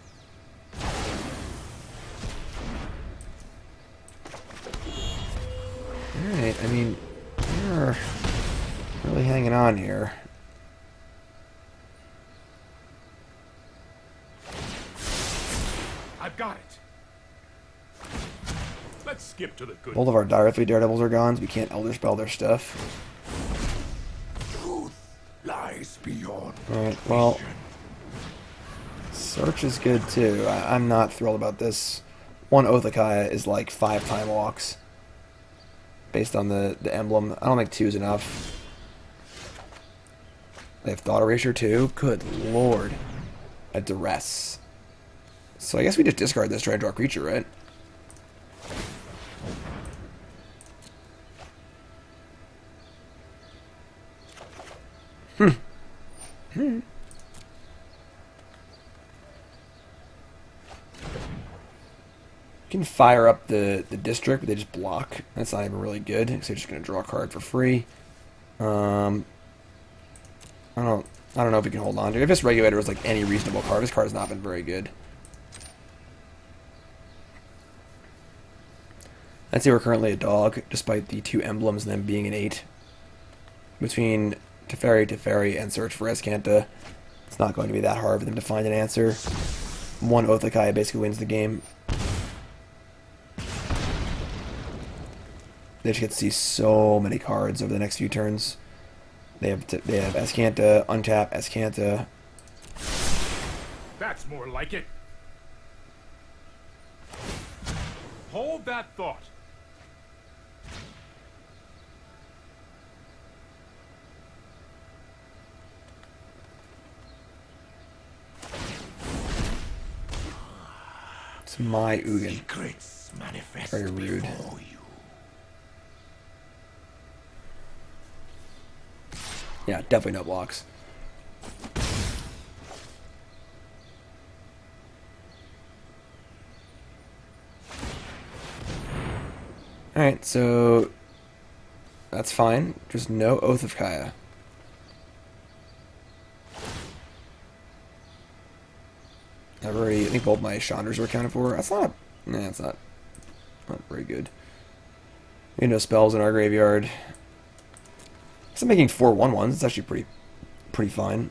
Alright, I mean, we're really hanging on here. I've got it. Let's skip to the good. All of our directly Daredevils are gone, so we can't Elder Spell their stuff. Truth lies beyond. Alright, well, Search is good too. I'm not thrilled about this. 1 Oathakaya is like 5 time walks. Based on the emblem. I don't think 2 is enough. They have Thought Erasure too? Good lord. A Duress. So I guess we just discard this, try to draw a creature, right? You can fire up the district, but they just block. That's not even really good, because they're just going to draw a card for free. I don't know if we can hold on to it. If this Regulator was like any reasonable card, this card has not been very good. I'd say we're currently a dog, despite the 2 emblems and them being an 8. Between Teferi, and Search for Azcanta, it's not going to be that hard for them to find an answer. 1 Oathakaya basically wins the game. They just get to see so many cards over the next few turns. They have Azcanta, untap, Azcanta. That's more like it. Hold that thought. It's my Ugin. Secrets manifest Very rude. before you. Yeah, definitely no blocks. Alright, so that's fine. Just no Oath of Kaya. I think both my Chandras were accounted for. That's not... Nah, it's not very good. We have no spells in our graveyard. So I'm making 4 1/1s. It's actually pretty fine.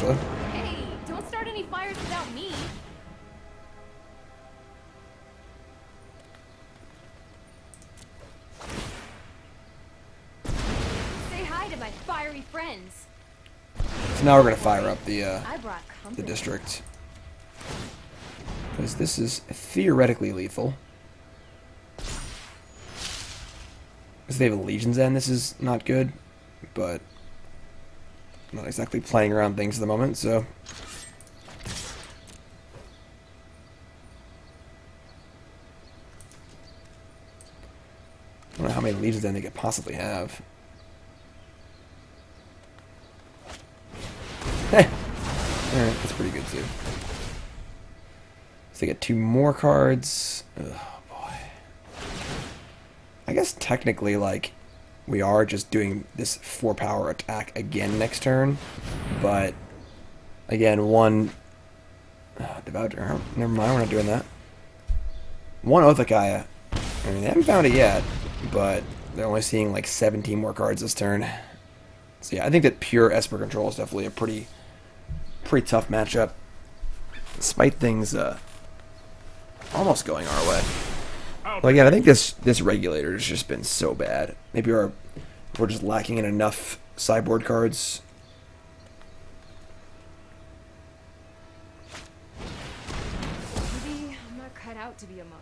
actually. Hey, don't start any fires without me. Say hi to my fiery friends. So now we're gonna fire up the I brought company. district. Because this is theoretically lethal. Because they have a Legion's End, this is not good. But I'm not exactly playing around things at the moment, so. I don't know how many Legion's End they could possibly have. Alright, that's pretty good too. So they get 2 more cards. Oh boy. I guess technically, like, we are just doing this 4-power attack again next turn. But, again, one... Devourer. Never mind, we're not doing that. One Othakaya. I mean, they haven't found it yet, but they're only seeing like 17 more cards this turn. So yeah, I think that pure Esper control is definitely a pretty tough matchup. Despite things almost going our way. Well, again, I think this Regulator has just been so bad. Maybe we're just lacking in enough sideboard cards. Maybe I'm not cut out to be a monk.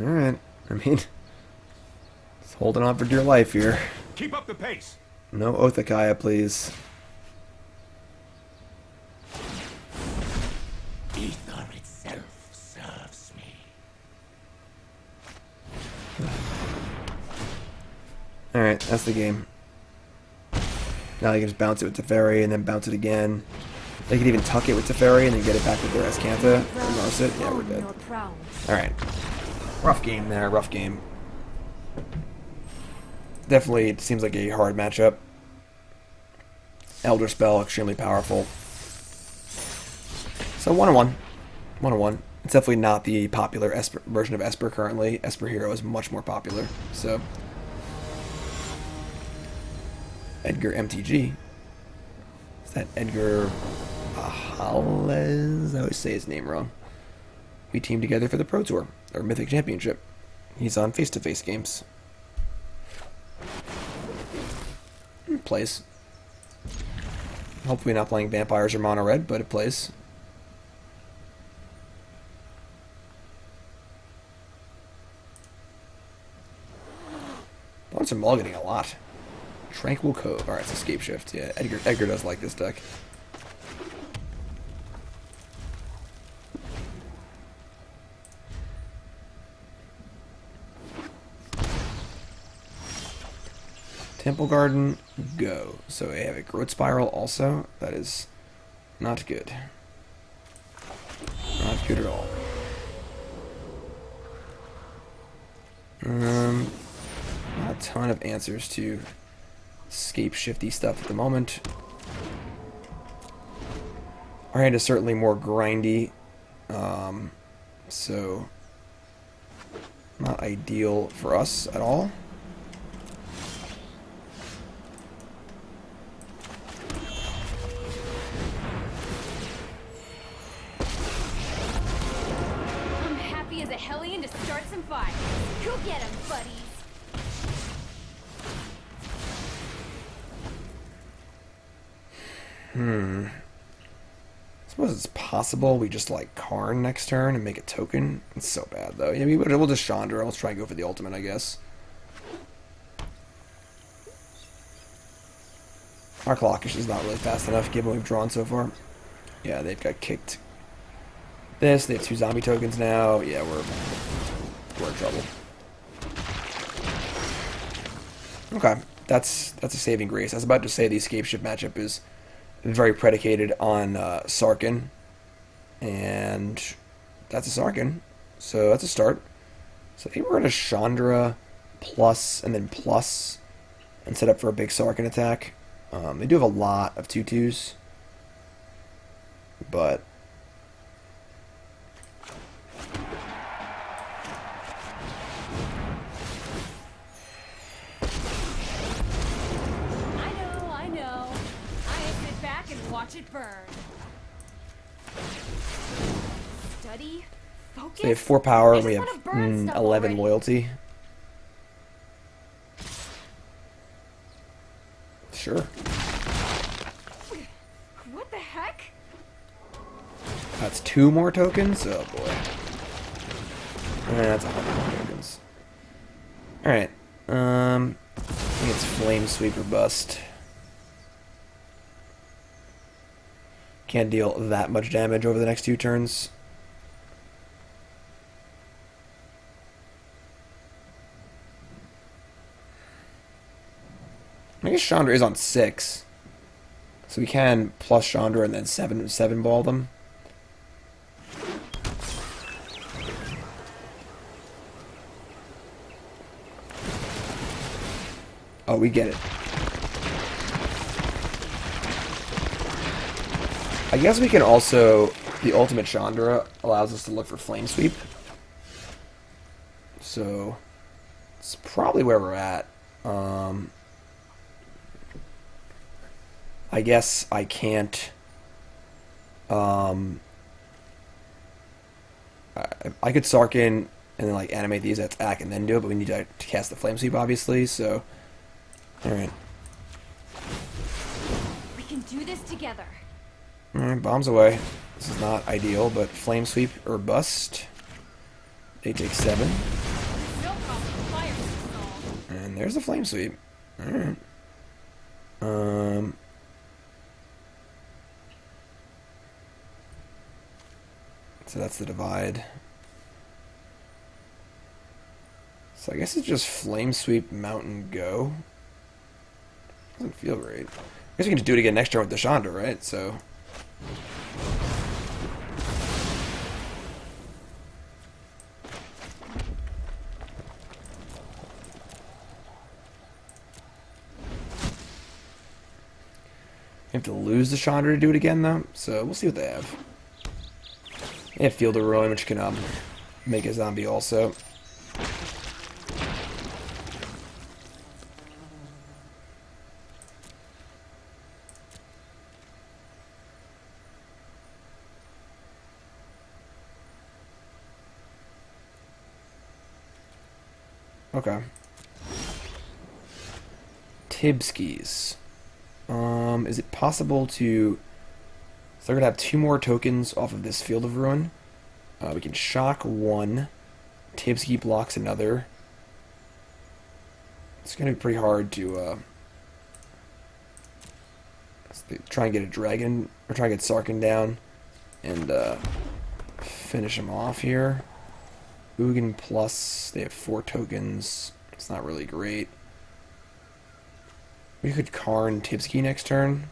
Alright, I mean, it's holding on for dear life here. Keep up the pace. No Othakaya, please. Ether itself serves me. Alright, that's the game. Now they can just bounce it with Teferi and then bounce it again. They could even tuck it with Teferi and then get it back with their Escanta. Or Norse it. Yeah, we're dead. Alright. Rough game there, rough game. Definitely, it seems like a hard matchup. Elder Spell, extremely powerful. So 1-1. 1-1. It's definitely not the popular Esper version of Esper currently. Esper Hero is much more popular. So Edgar MTG. Is that Edgar Ahales? I always say his name wrong. We teamed together for the Pro Tour, or Mythic Championship. He's on face-to-face games. Plays. Hopefully not playing Vampires or Mono Red, but it plays. Opponents are mulliganing a lot. Tranquil Cove. Alright, it's Escape Shift. Yeah, Edgar does like this deck. Temple Garden, go. So I have a Growth Spiral also. That is not good. Not good at all. Not a ton of answers to escape shifty stuff at the moment. Our hand is certainly more grindy. So not ideal for us at all. As a Hellion to start some fire. Go get 'em, buddies. I suppose it's possible we just like Karn next turn and make a token. It's so bad though. Yeah, we'll just Chandra. Let's try and go for the ultimate, I guess. Our Rakish is not really fast enough given what we've drawn so far. Yeah, they've got kicked. They have 2 zombie tokens now. Yeah, we're in trouble. Okay, that's a saving grace. I was about to say the escape shift matchup is very predicated on Sarkhan, and that's a Sarkhan, so that's a start. So I think we're going to Chandra plus and then plus and set up for a big Sarkhan attack. They do have a lot of 2/2s, but Watch it burn. Study. Focus. They have 4 power I and we just have wanna burn stuff 11 already. loyalty. Sure. What the heck? That's 2 more tokens? Oh boy. That's 100 more tokens. Alright. I think it's Flame Sweep or Bust. Can't deal that much damage over the next 2 turns. I guess Chandra is on 6. So we can plus Chandra and then 7 ball them. Oh, we get it. I guess we can also... The ultimate Chandra allows us to look for Flame Sweep. So... It's probably where we're at. I guess I can't... I could Sarkhan and then like animate these at attack and then do it, but we need to cast the Flame Sweep obviously, so... Alright. We can do this together. Alright, bombs away. This is not ideal, but Flame Sweep or Bust. They take 7. No problem. Fire installed. And there's the Flame Sweep. Alright. So that's the divide. So I guess it's just Flame Sweep, Mountain, Go. Doesn't feel great. I guess we can just do it again next turn with the Chandra, right? So... We have to lose the Chandra to do it again, though. So we'll see what they have. They have Field of Ruin, which can make a zombie also. Okay. Tibskis. Is it possible to... So they're going to have 2 more tokens off of this Field of Ruin. We can shock 1. Tibski blocks another. It's going to be pretty hard to try and get a dragon, or try and get Sarkhan down and finish him off here. Ugin plus, they have 4 tokens. It's not really great. We could Karn Tibski next turn.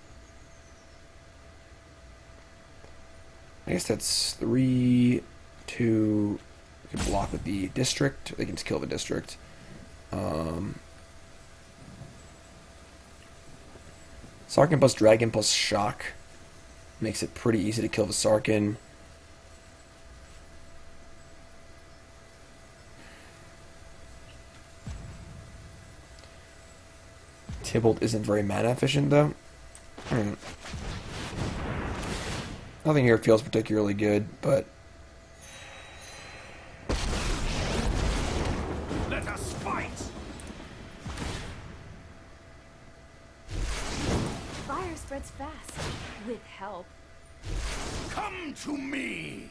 I guess that's 3, 2. We can block with the district. They can just kill the district. Sarkhan plus Dragon plus Shock makes it pretty easy to kill the Sarkhan. Tibalt isn't very mana efficient though. Nothing here feels particularly good, but Let us fight! Fire spreads fast. With help. Come to me!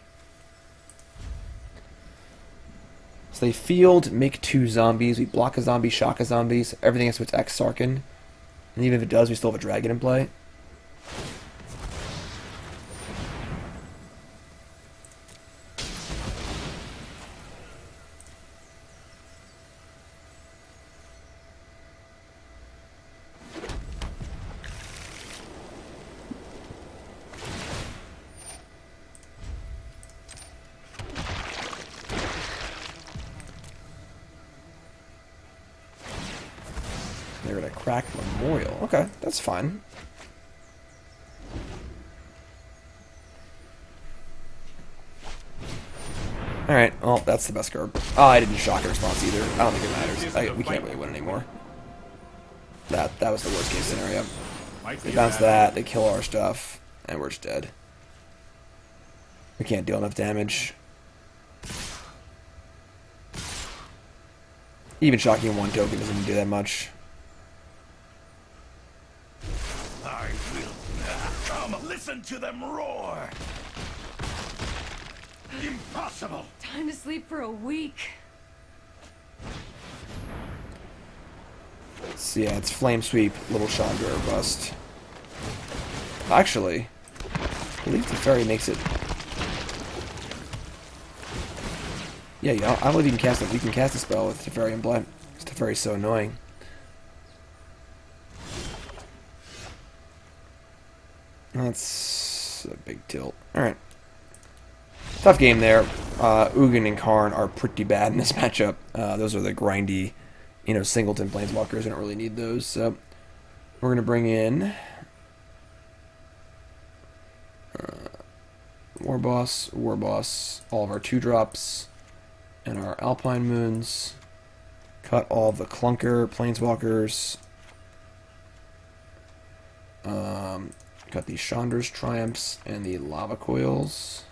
so they field, make 2 zombies. We block a zombie, shock a zombie. So everything has to attack Sarkhan. And even if it does, we still have a dragon in play. They're gonna crack Memorial. Okay, that's fine. Alright, well, that's the best card. Oh, I didn't shock a response either. I don't think it matters. We can't really win anymore. That was the worst case scenario. They bounce that, they kill our stuff. And we're just dead. We can't deal enough damage. Even shocking one token doesn't even do that much. I will. Come, listen to them roar. Impossible. Time to sleep for a week. So yeah, it's Flame Sweep, Little Chandra, or Bust. Actually, I believe Teferi makes it. Yeah, you know, I don't believe you can cast it. You can cast a spell with Teferi and Blind. Teferi's so annoying. That's a big tilt. Alright. Tough game there. Ugin and Karn are pretty bad in this matchup. Those are the grindy, you know, singleton planeswalkers. I don't really need those. So we're going to bring in Warboss, all of our 2-drops, and our Alpine Moons. Cut all the Clunker planeswalkers. Got the Chandra's Triumphs and the Lava Coils.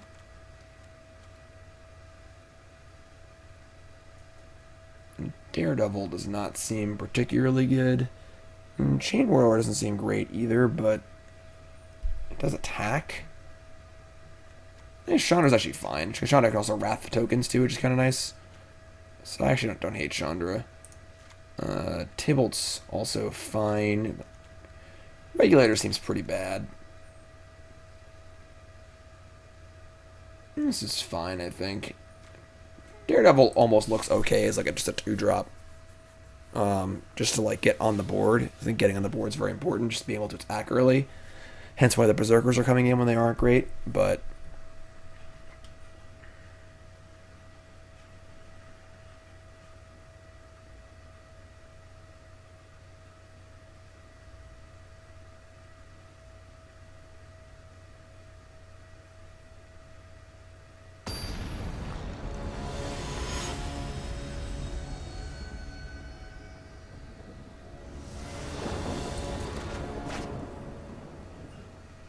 Daredevil does not seem particularly good. Chain Warlord doesn't seem great either, but it does attack. I think Chandra's actually fine. Chandra can also Wrath tokens too, which is kind of nice. So I actually don't hate Chandra. Tibalt's also fine. Regulator seems pretty bad. This is fine, I think. Daredevil almost looks okay as like just a 2-drop. Just to like get on the board. I think getting on the board is very important, just being able to attack early. Hence why the Berserkers are coming in when they aren't great, but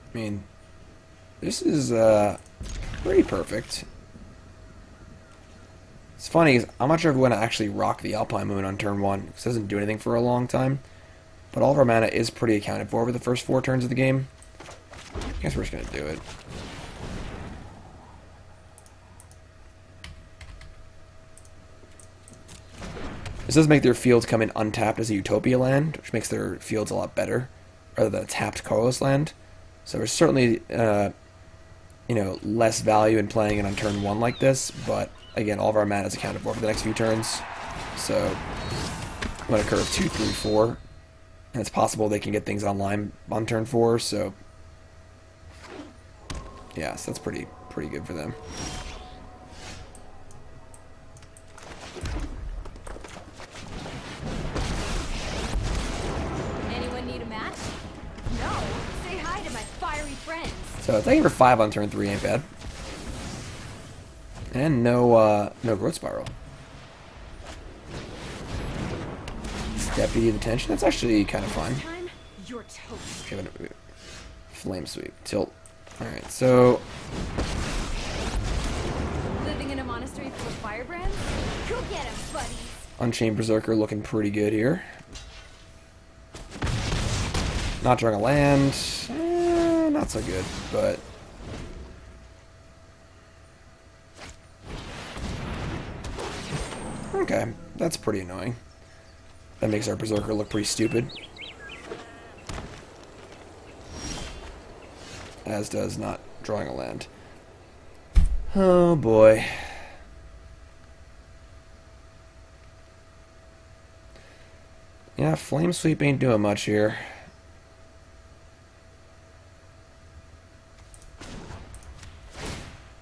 I mean, this is pretty perfect. It's funny, I'm not sure if we want to actually rock the Alpine Moon on turn 1, because it doesn't do anything for a long time. But all of our mana is pretty accounted for over the first 4 turns of the game. I guess we're just going to do it. This does make their fields come in untapped as a Utopia land, which makes their fields a lot better, rather than a tapped colorless land. So there's certainly, you know, less value in playing it on turn 1 like this, but again, all of our mana is accounted for the next few turns. So I'm going to curve 2, 3, 4, and it's possible they can get things online on turn 4. So yeah, so that's pretty good for them. Anyone need a match? No. Say hi to my fiery friends. So thank you for 5 on turn 3 ain't bad. And no growth spiral. Deputy the tension. That's actually kind of fun. Time, you're toast. Okay, Flame Sweep. Tilt. Alright, so Living in a monastery full of firebrands? Go get 'em, buddies. Unchained Berserker looking pretty good here. Not drawing a land. Not so good, but okay, that's pretty annoying. That makes our Berserker look pretty stupid. As does not drawing a land. Oh boy. Yeah, Flame Sweep ain't doing much here.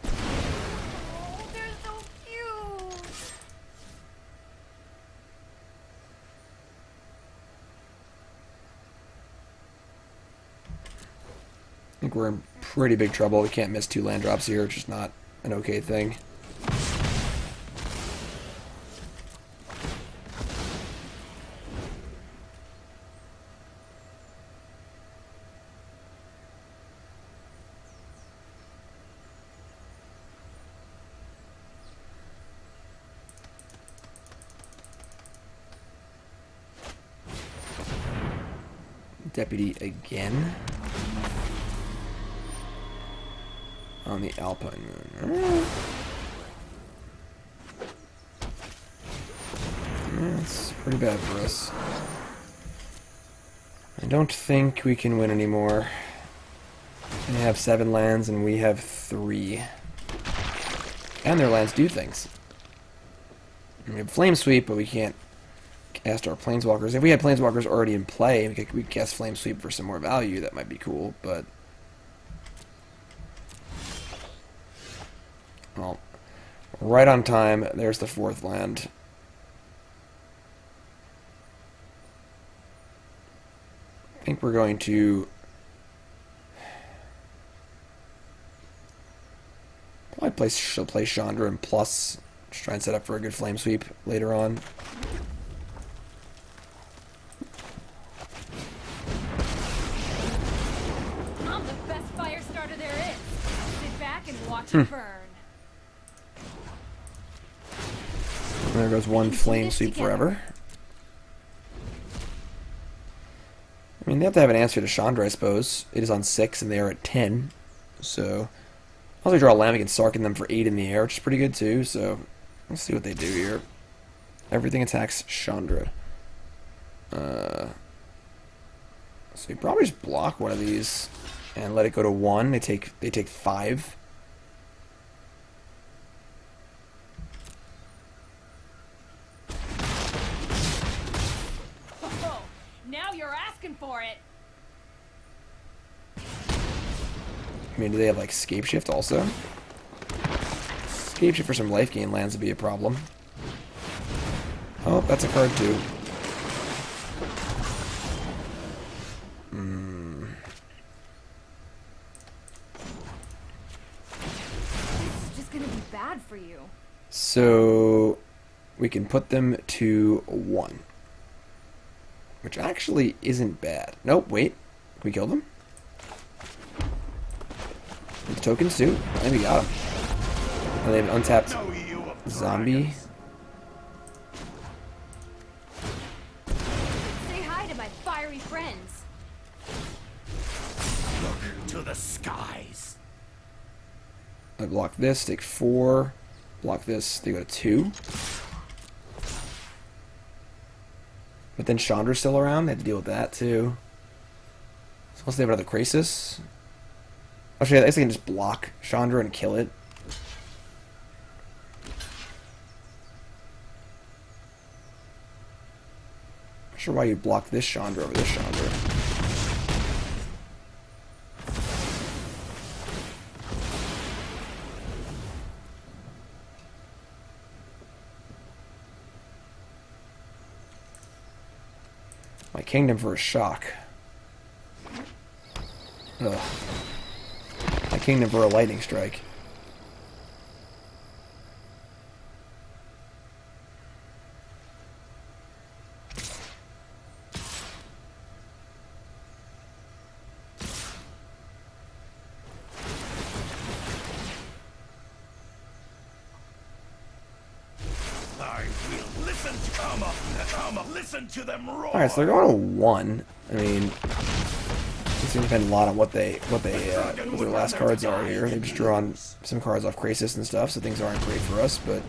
Oh, they're so cute. I think we're in pretty big trouble. We can't miss 2 land drops here, which is not an okay thing. Deputy again. On the Alpine Moon. That's pretty bad for us. I don't think we can win anymore. They have 7 lands and we have 3. And their lands do things. We have Flame Sweep, but we can't cast our Planeswalkers. If we had Planeswalkers already in play, we could cast Flame Sweep for some more value. That might be cool, but... Well, right on time. There's the 4th land. I think we're going to... Probably she'll play Chandra and plus just try and set up for a good Flame Sweep later on. I'm the best fire starter there is. Sit back and watch it burn. There goes one Flame Sweep forever. I mean, they have to have an answer to Chandra, I suppose. It is on 6 and they are at 10. So, also draw a land, we can Sarkhan them for 8 in the air, which is pretty good too. So, let's see what they do here. Everything attacks Chandra. So you probably just block one of these and let it go to 1. They take 5. Oh, now you're asking for it. I mean, do they have like Scape Shift also? Scape Shift for some life gain lands would be a problem. Oh, that's a card too. This is just gonna be bad for you. So we can put them to 1. Which actually isn't bad. Nope, wait. Can we kill them? With the tokens too? I think we got them. And they have an untapped zombie. Say hi to my fiery friends. Look to the skies. I block this, take 4. Block this, they go to 2. But then Chandra's still around, they have to deal with that too. So unless they have another Krasis. Actually, I guess they can just block Chandra and kill it. Not sure why you block this Chandra over this Chandra. My Kingdom for a shock. Ugh. My Kingdom for a lightning strike. I will listen. Come up, listen to them roar. All right, so they're going to 1. I mean, it's going to depend a lot on what their last cards are here. They've just drawn some cards off Krasis and stuff, so things aren't great for us. But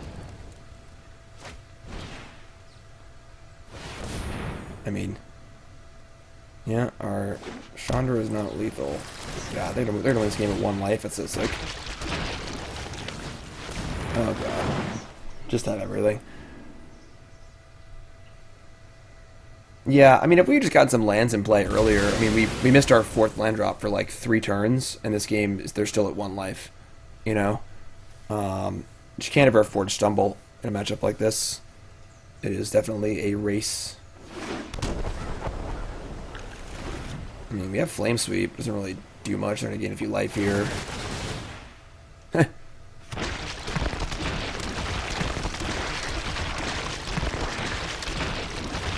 I mean, yeah, our Chandra is not lethal. God, they're gonna win this game at 1 life. That's so sick. Oh god, just have everything. Yeah, I mean, if we had just gotten some lands in play earlier, I mean, we missed our 4th land drop for like 3 turns, and this game, they're still at 1 life, you know? Just can't ever afford to stumble in a matchup like this. It is definitely a race. I mean, we have Flame Sweep, doesn't really do much, they're going to gain a few life here.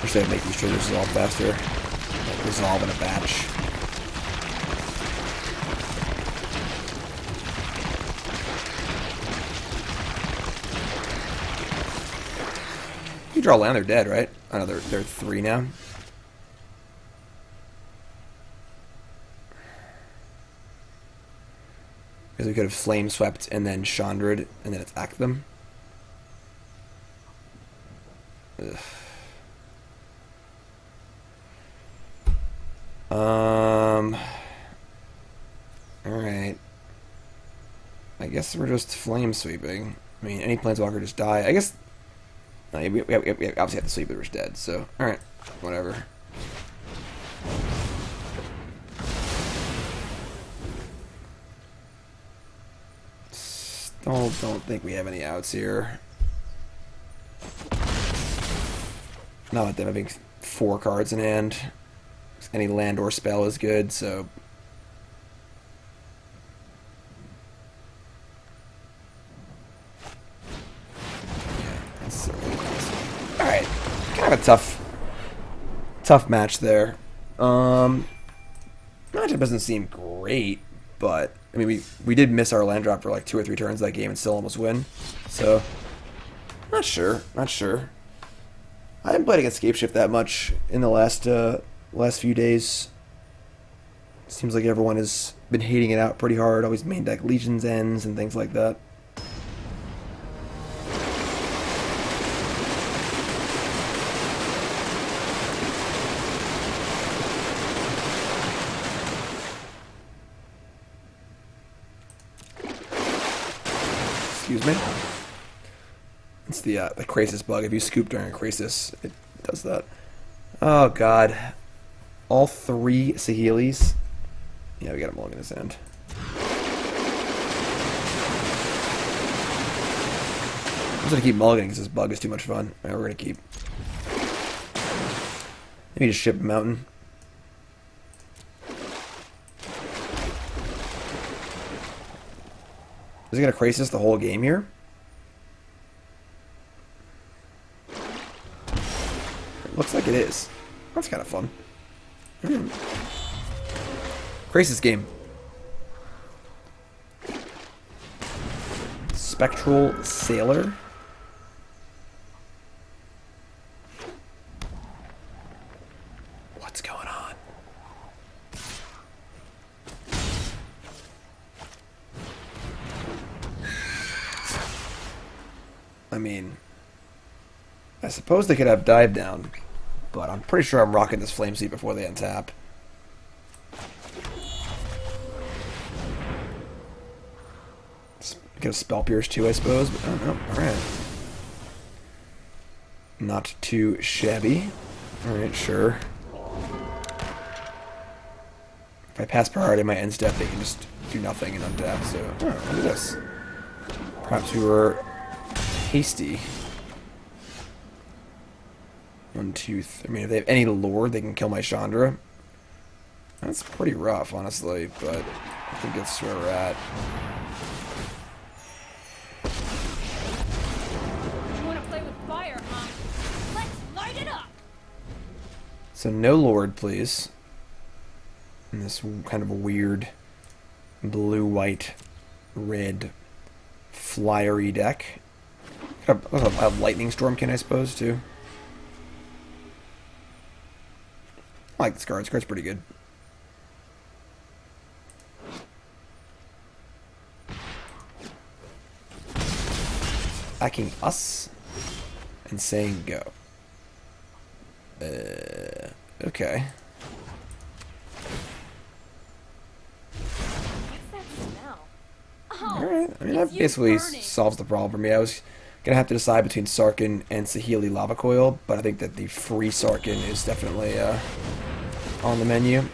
Wish they'd make these triggers resolve faster. Like resolve in a batch. You draw land, they're dead, right? I know they're 3 now. Because we could have flame swept and then Chandra'd and then attacked them. Ugh. Alright. I guess we're just flame sweeping. I mean, any planeswalker just die. I guess... No, we obviously have to sweep, but we're dead, so... Alright, whatever. Still don't think we have any outs here. Not with them having 4 cards in hand. Any land or spell is good, so... Alright, kind of a tough match there. Matchup doesn't seem great, but I mean we did miss our land drop for like 2 or 3 turns that game and still almost win. So not sure. I haven't played against Scapeshift that much in the last few days. Seems like everyone has been hating it out pretty hard. Always main deck Legion's Ends and things like that. Excuse me. It's the Crisis bug. If you scoop during a Crisis, it does that. Oh god. All 3 Saheelis. Yeah, we got him long in his hand. I'm just gonna keep mulliganing because this bug is too much fun. Alright, we're gonna keep. Maybe just ship a mountain. Is he gonna Crisis the whole game here? It looks like it is. That's kind of fun. Crisis game. Spectral Sailor. What's going on? I mean, I suppose they could have dive down, but I'm pretty sure I'm rocking this flame seat before they untap. Get a Spell Pierce too, I suppose, but I don't know. Alright. Not too shabby. Alright, sure. If I pass priority in my end step, they can just do nothing and untap, so... Oh, look at this. Perhaps we were hasty. 1, 2, 3. I mean, if they have any lore, they can kill my Chandra. That's pretty rough, honestly, but I think that's where we're at. So no Lord, please. In this kind of weird blue, white, red, flyery deck. A Lightning Stormkin, I suppose, too. I like this card. This card's pretty good. Attacking us and saying go. Okay. What's that smell? Oh, Alright. I mean, that basically solves the problem for me. I was gonna have to decide between Sarkhan and Saheeli Lava Coil, but I think that the free Sarkhan is definitely on the menu.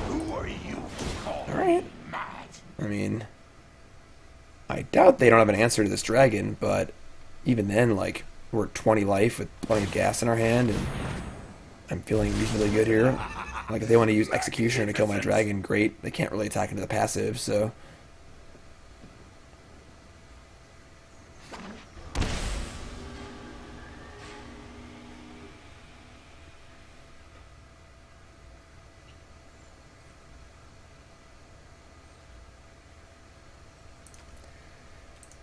Who are you? Alright. I mean, I doubt they don't have an answer to this dragon, but even then, like, we're at 20 life with plenty of gas in our hand, and I'm feeling reasonably good here. Like, if they want to use Executioner to kill my dragon, great. They can't really attack into the passive, so...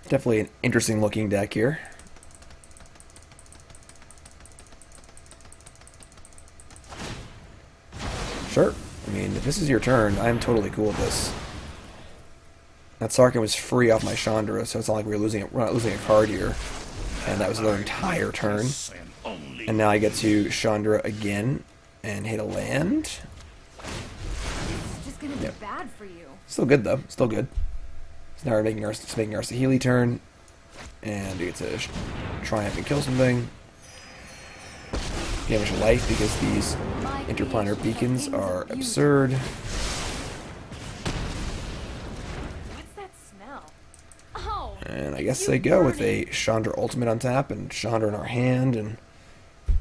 Definitely an interesting looking deck here. mean, if this is your turn, I'm totally cool with this. That Sarkhan was free off my Chandra, so it's not like we're not losing a card here. And that was their entire turn. And now I get to Chandra again and hit a land. It's just gonna be bad for you. Still good though. Still good. So now we're making our Saheeli turn, and we get to triumph and kill something. Damage life because these Interplanar Beacons are absurd. What's that smell? Oh. And I guess they go with a Chandra ultimate on tap and Chandra in our hand, and I'm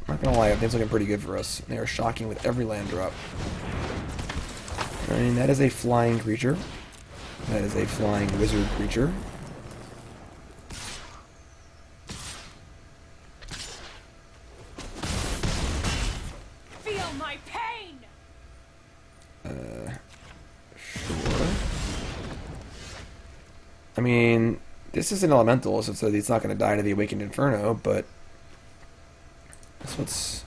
not gonna lie, things looking pretty good for us. They are shocking with every land drop. I mean, that is a flying creature. That is a flying wizard creature. Feel my pain. Sure. I mean, this is an elemental, so it's not going to die to the Awakened Inferno, but let's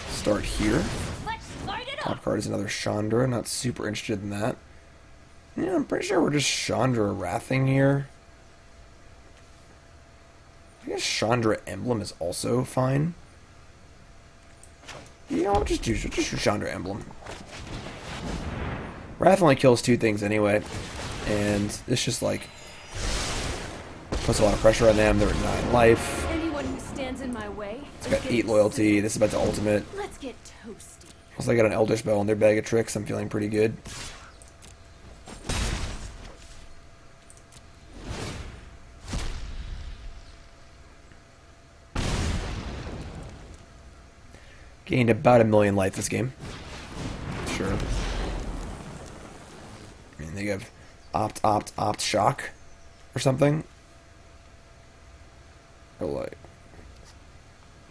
start here. Let's light it Top up. card is another Chandra. Not super interested in that. Yeah, I'm pretty sure we're just Chandra Wrathing here. I guess Chandra Emblem is also fine. You know, just do Chandra Emblem. Wrath only kills 2 things anyway, and it's just like puts a lot of pressure on them. They're at 9 life. Anyone who stands in my way. It's got 8 loyalty. This is about to ultimate. Let's get toasty. Also, I got an Elder Spell in their bag of tricks. I'm feeling pretty good. Gained about 1,000,000 life this game. Sure. I mean, they have opt, shock or something. Or like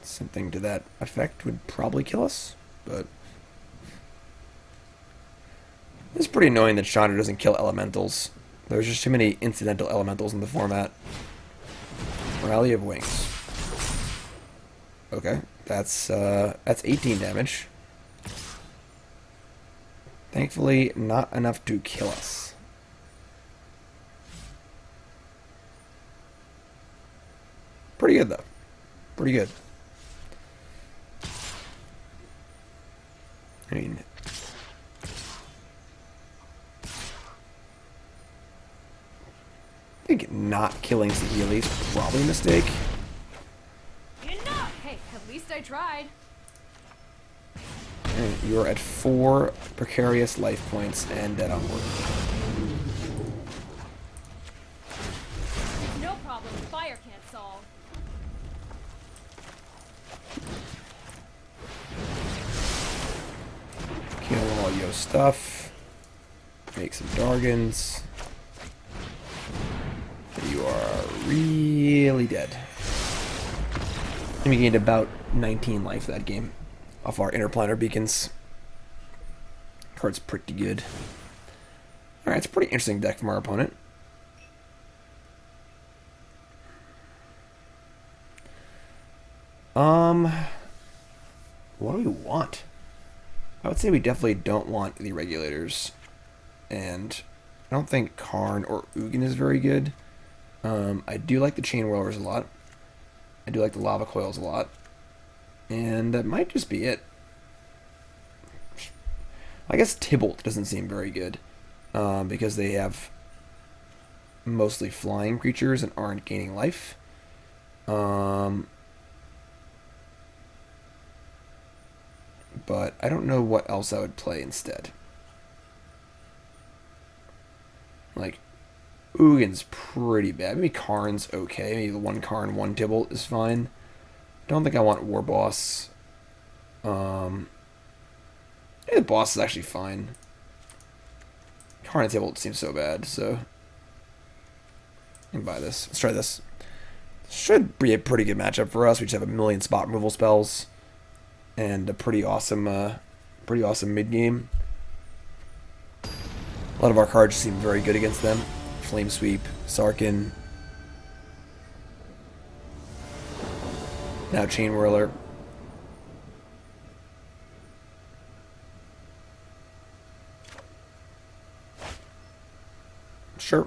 something to that effect would probably kill us, but it's pretty annoying that Chandra doesn't kill elementals. There's just too many incidental elementals in the format. Rally of Wings. Okay, that's 18 damage. Thankfully, not enough to kill us. Pretty good, though. Pretty good. I mean, I think not killing Saheeli is probably a mistake. Enough. Hey, at least I tried. And you're at 4 precarious life points and dead onward. No problem. Fire can't solve. Kill all your stuff. Make some Dargans. You are really dead. And we gained about 19 life that game off our Interplanar Beacons. Card's pretty good. Alright, it's a pretty interesting deck from our opponent. What do we want? I would say we definitely don't want the Regulators. And I don't think Karn or Ugin is very good. I do like the Chain Whirlers a lot. I do like the Lava Coils a lot. And that might just be it. I guess Tibalt doesn't seem very good. Because they have mostly flying creatures and aren't gaining life. But I don't know what else I would play instead. Like, Ugin's pretty bad. Maybe Karn's okay. Maybe the 1 Karn, 1 Tibalt is fine. Don't think I want War Boss. Yeah, the boss is actually fine. Karn and Tibalt seems so bad, so I can buy this. Let's try this. Should be a pretty good matchup for us. We just have 1,000,000 spot removal spells and a pretty awesome mid game. A lot of our cards seem very good against them. Flame Sweep, Sarkhan. Now Chain Whirler. Sure.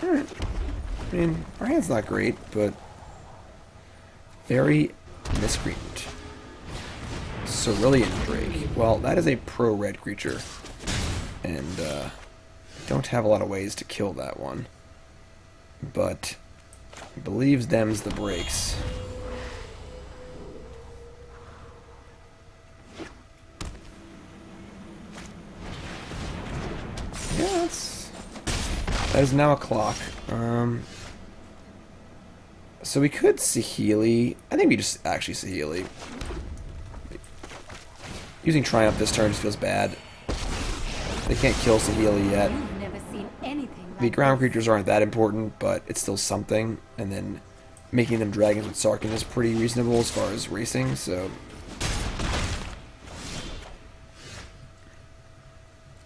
Alright. I mean, our hand's not great, but very miscreant. Cerulean Drake. Well, that is a pro-red creature. And, don't have a lot of ways to kill that one. But, believes them's the breaks. Yeah, that is now a clock. So we could Saheeli. I think we just actually Saheeli. Using Triumph this turn just feels bad. They can't kill Saheeli yet. You've never seen anything like The ground this. creatures aren't that important, but it's still something. And then making them dragons with Sarkhan is pretty reasonable as far as racing, so...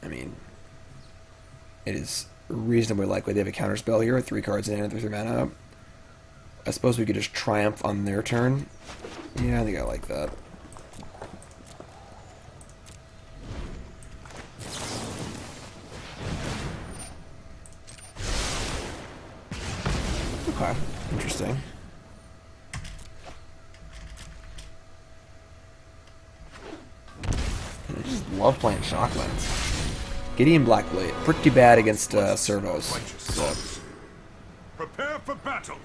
I mean... It is reasonably likely they have a counterspell here, 3 cards in and 3 mana up. I suppose we could just Triumph on their turn. Yeah, I think I like that. Okay, interesting. I just love playing Shocklands. Gideon Blackblade, pretty bad against servos. So. Prepare for battle.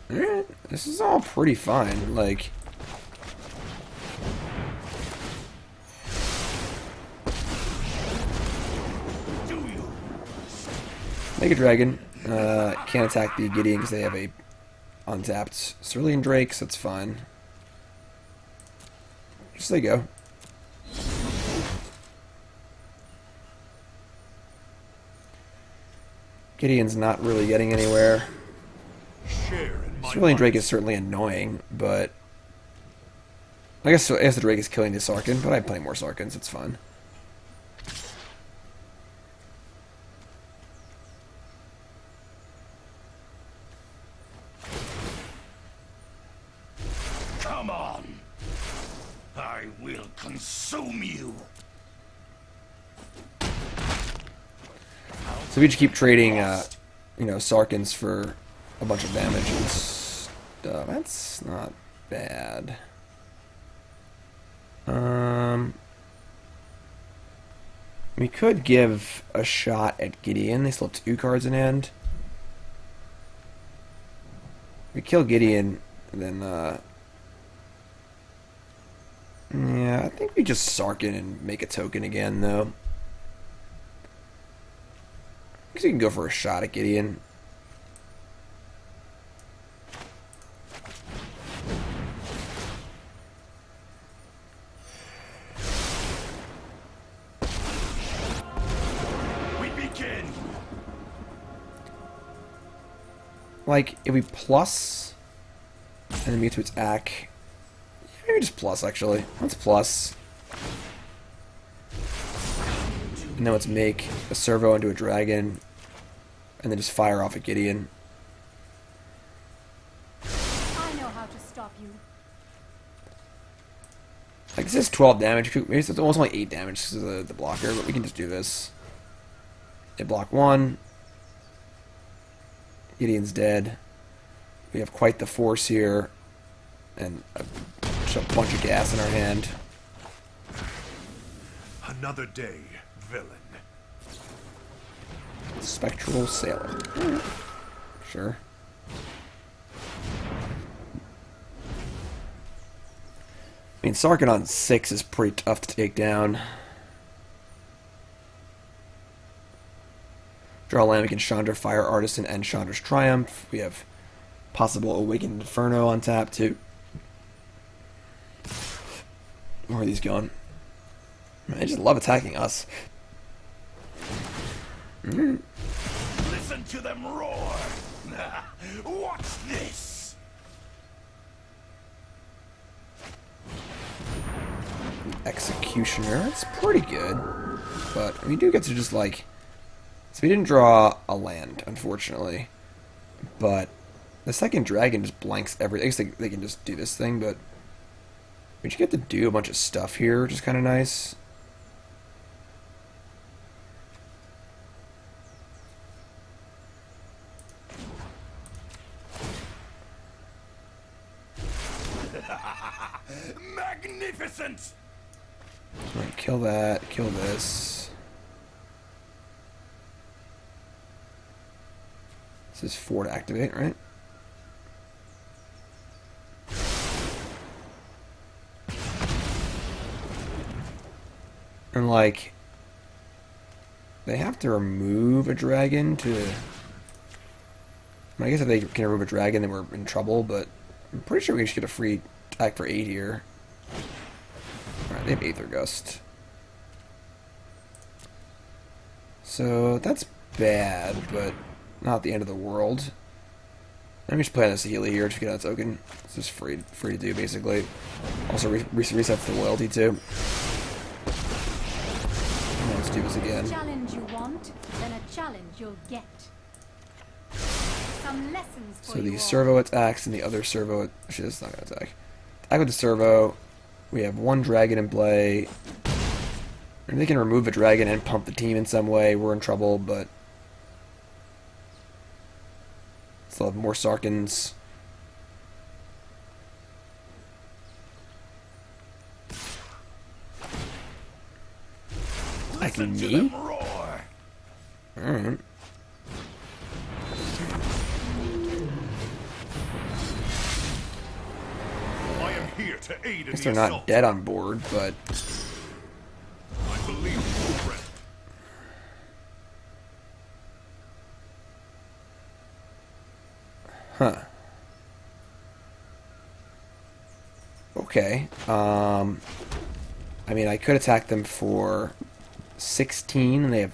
Alright, this is all pretty fine. Like, Mega Dragon can't attack the Gideon because they have a untapped Cerulean Drake, so it's fine. Just let go. Gideon's not really getting anywhere. Cerulean Drake is certainly annoying, but I guess the Drake is killing the Sarkhan, but I play more Sarkhans, it's fine. Come on. I will consume you. So we just keep trading, you know, Sarkhans for a bunch of damage and stuff. That's not bad. We could give a shot at Gideon. They still have 2 cards in hand. We kill Gideon, and then, yeah, I think we just Sarkhan and make a token again, though. I guess we can go for a shot at Gideon. We begin. Like, if we plus, and then we get to attack, maybe just plus, actually. Let's plus. And then let's make a servo into a dragon, and then just fire off at Gideon. I know how to stop you. Like, this is 12 damage. Maybe it's almost only 8 damage because of the blocker, but we can just do this. They block 1. Gideon's dead. We have quite the force here, and just a bunch of gas in our hand. Another day, villain. Spectral Sailor. Sure. I mean, Sarkhan on 6 is pretty tough to take down. Draw land, we can Chandra, Fire Artisan, and Chandra's Triumph. We have possible Awakened Inferno on tap, too. Where are these going? I just love attacking us. Listen to them roar. Watch this. Executioner, it's pretty good. But we do get to just, like... So we didn't draw a land, unfortunately. But The second dragon just blanks everything. I guess they can just do this thing, but we should get to do a bunch of stuff here, which is kind of nice. Magnificent! Alright, kill that, kill this. This is 4 to activate, right? And like, they have to remove a dragon to... I guess if they can remove a dragon, then we're in trouble, but I'm pretty sure we can just get a free attack for 8 here. Alright, they have Aether Gust. So, that's bad, but not the end of the world. Let me just play on the Saheeli here, just get out token. It's just free to do, basically. Also, resets the loyalty, too. Let's do this again. Challenge you want, then a challenge you'll get. Some lessons for So you the all. servo attacks and the other servo... Shit, it's not going to attack. Attack with the servo. We have 1 dragon in play. If they can remove a dragon and pump the team in some way, we're in trouble, but... Still have more Sarkhans. Attacking me? Alright. I am here to aid in I guess the they're not assault. dead on board, but... I believe you, friend. Huh. Okay. I mean, I could attack them for 16, and they have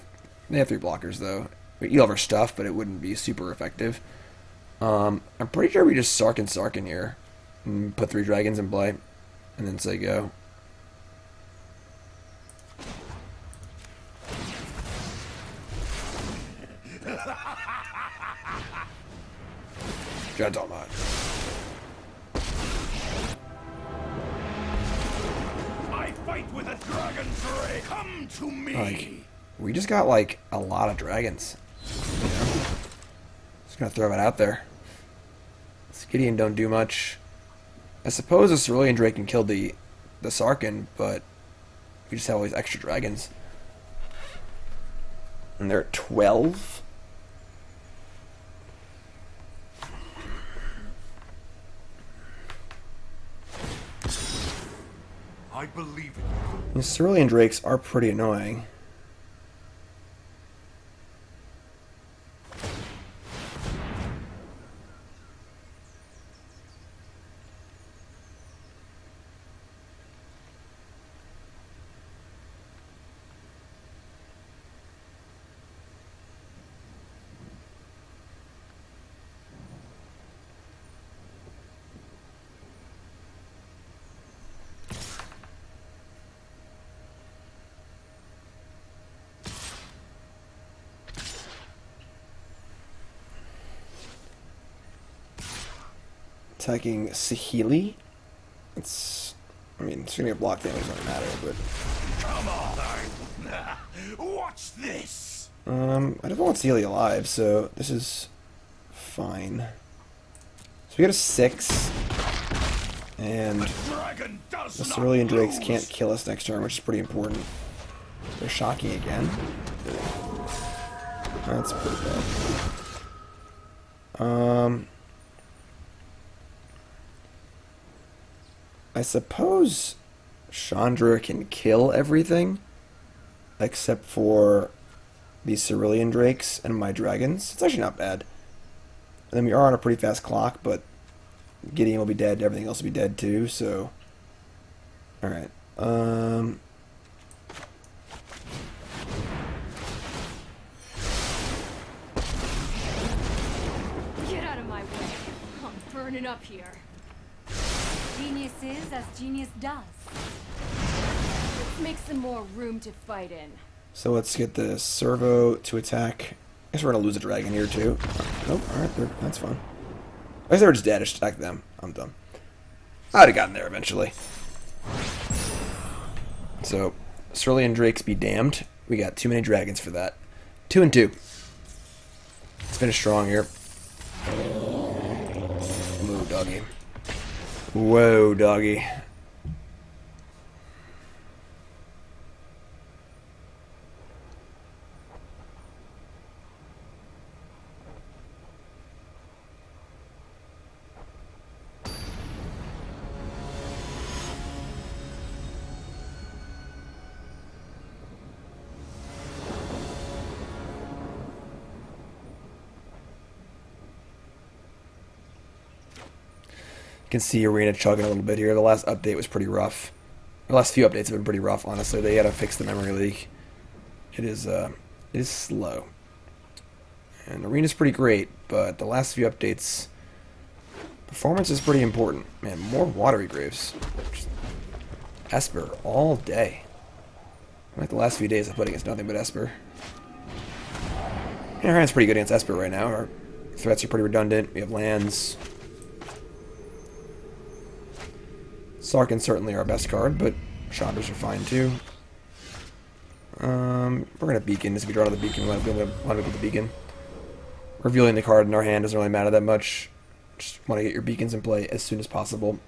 3 blockers though. You have our stuff, but it wouldn't be super effective. I'm pretty sure we just Sarkhan here, and put 3 dragons in play, and then say go. Gentlemen. I fight with a dragon's ray. Come to me. Like, we just got like a lot of dragons. You know? Just gonna throw it out there. Gideon don't do much. I suppose a Cerulean Drake can kill the Sarkhan, but we just have all these extra dragons. And they're at 12? I believe in you. The Cerulean Drakes are pretty annoying. Attacking Saheeli. It's gonna get block damage, doesn't matter, but Come on. Watch this. I don't want Saheeli alive, so this is fine. So we got a 6, and Dragon does the not Cerulean Drakes lose. can't kill us next turn, which is pretty important. They're shocking again. That's pretty bad. I suppose Chandra can kill everything except for these Cerulean Drakes and my dragons. It's actually not bad. And then we are on a pretty fast clock, but Gideon will be dead, everything else will be dead too, so... Alright, Get out of my way. I'm burning up here. Genius is as genius does. Let's make some more room to fight in. so let's get the Servo to attack. I guess we're gonna lose a dragon here too. Nope, alright, that's fine. I guess they were just dead. I just attacked them. I'm done. I'd have gotten there eventually. So, Cerulean Drakes be damned. We got too many dragons for that. 2 and 2. Let's finish strong here. Whoa, doggy. Whoa, doggy. You can see Arena chugging a little bit here. The last update was pretty rough. The last few updates have been pretty rough, honestly. They had to fix the memory leak. It is slow. And Arena's pretty great, but the last few updates, performance is pretty important. Man, more watery graves. Just Esper all day. Like the last few days I played against nothing but Esper. Yeah, our hand's pretty good against Esper right now. Our threats are pretty redundant. We have lands. Sarkhan's certainly our best card, but Chandra's are fine too. We're going to Beacon. As we draw to the Beacon, we want to get the Beacon. Revealing the card in our hand doesn't really matter that much. Just want to get your Beacons in play as soon as possible.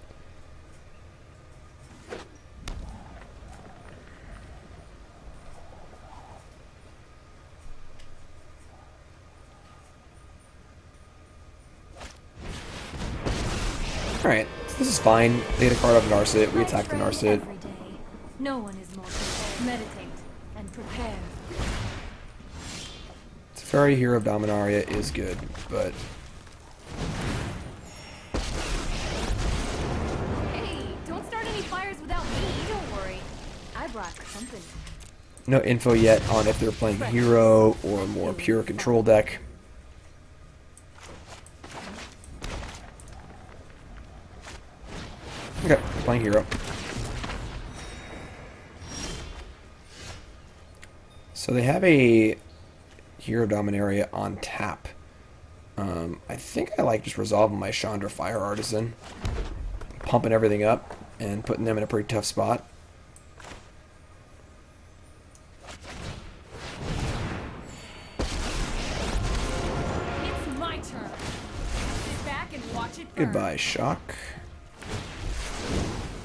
Alright, so this is fine. They get a card off Narset, we attack the Narset. No one is more prepared. Meditate and prepare. Teferi, Hero of Dominaria is good, but... Hey, don't start any fires without me. Don't worry. I brought company. No info yet on if they're playing Hero or more pure control deck. Okay, they're playing Hero. So they have a Hero of Dominaria on tap. I think I like just resolving my Chandra Fire Artisan, pumping everything up, and putting them in a pretty tough spot. It's my turn. Sit back and watch it burn. Goodbye, Shock.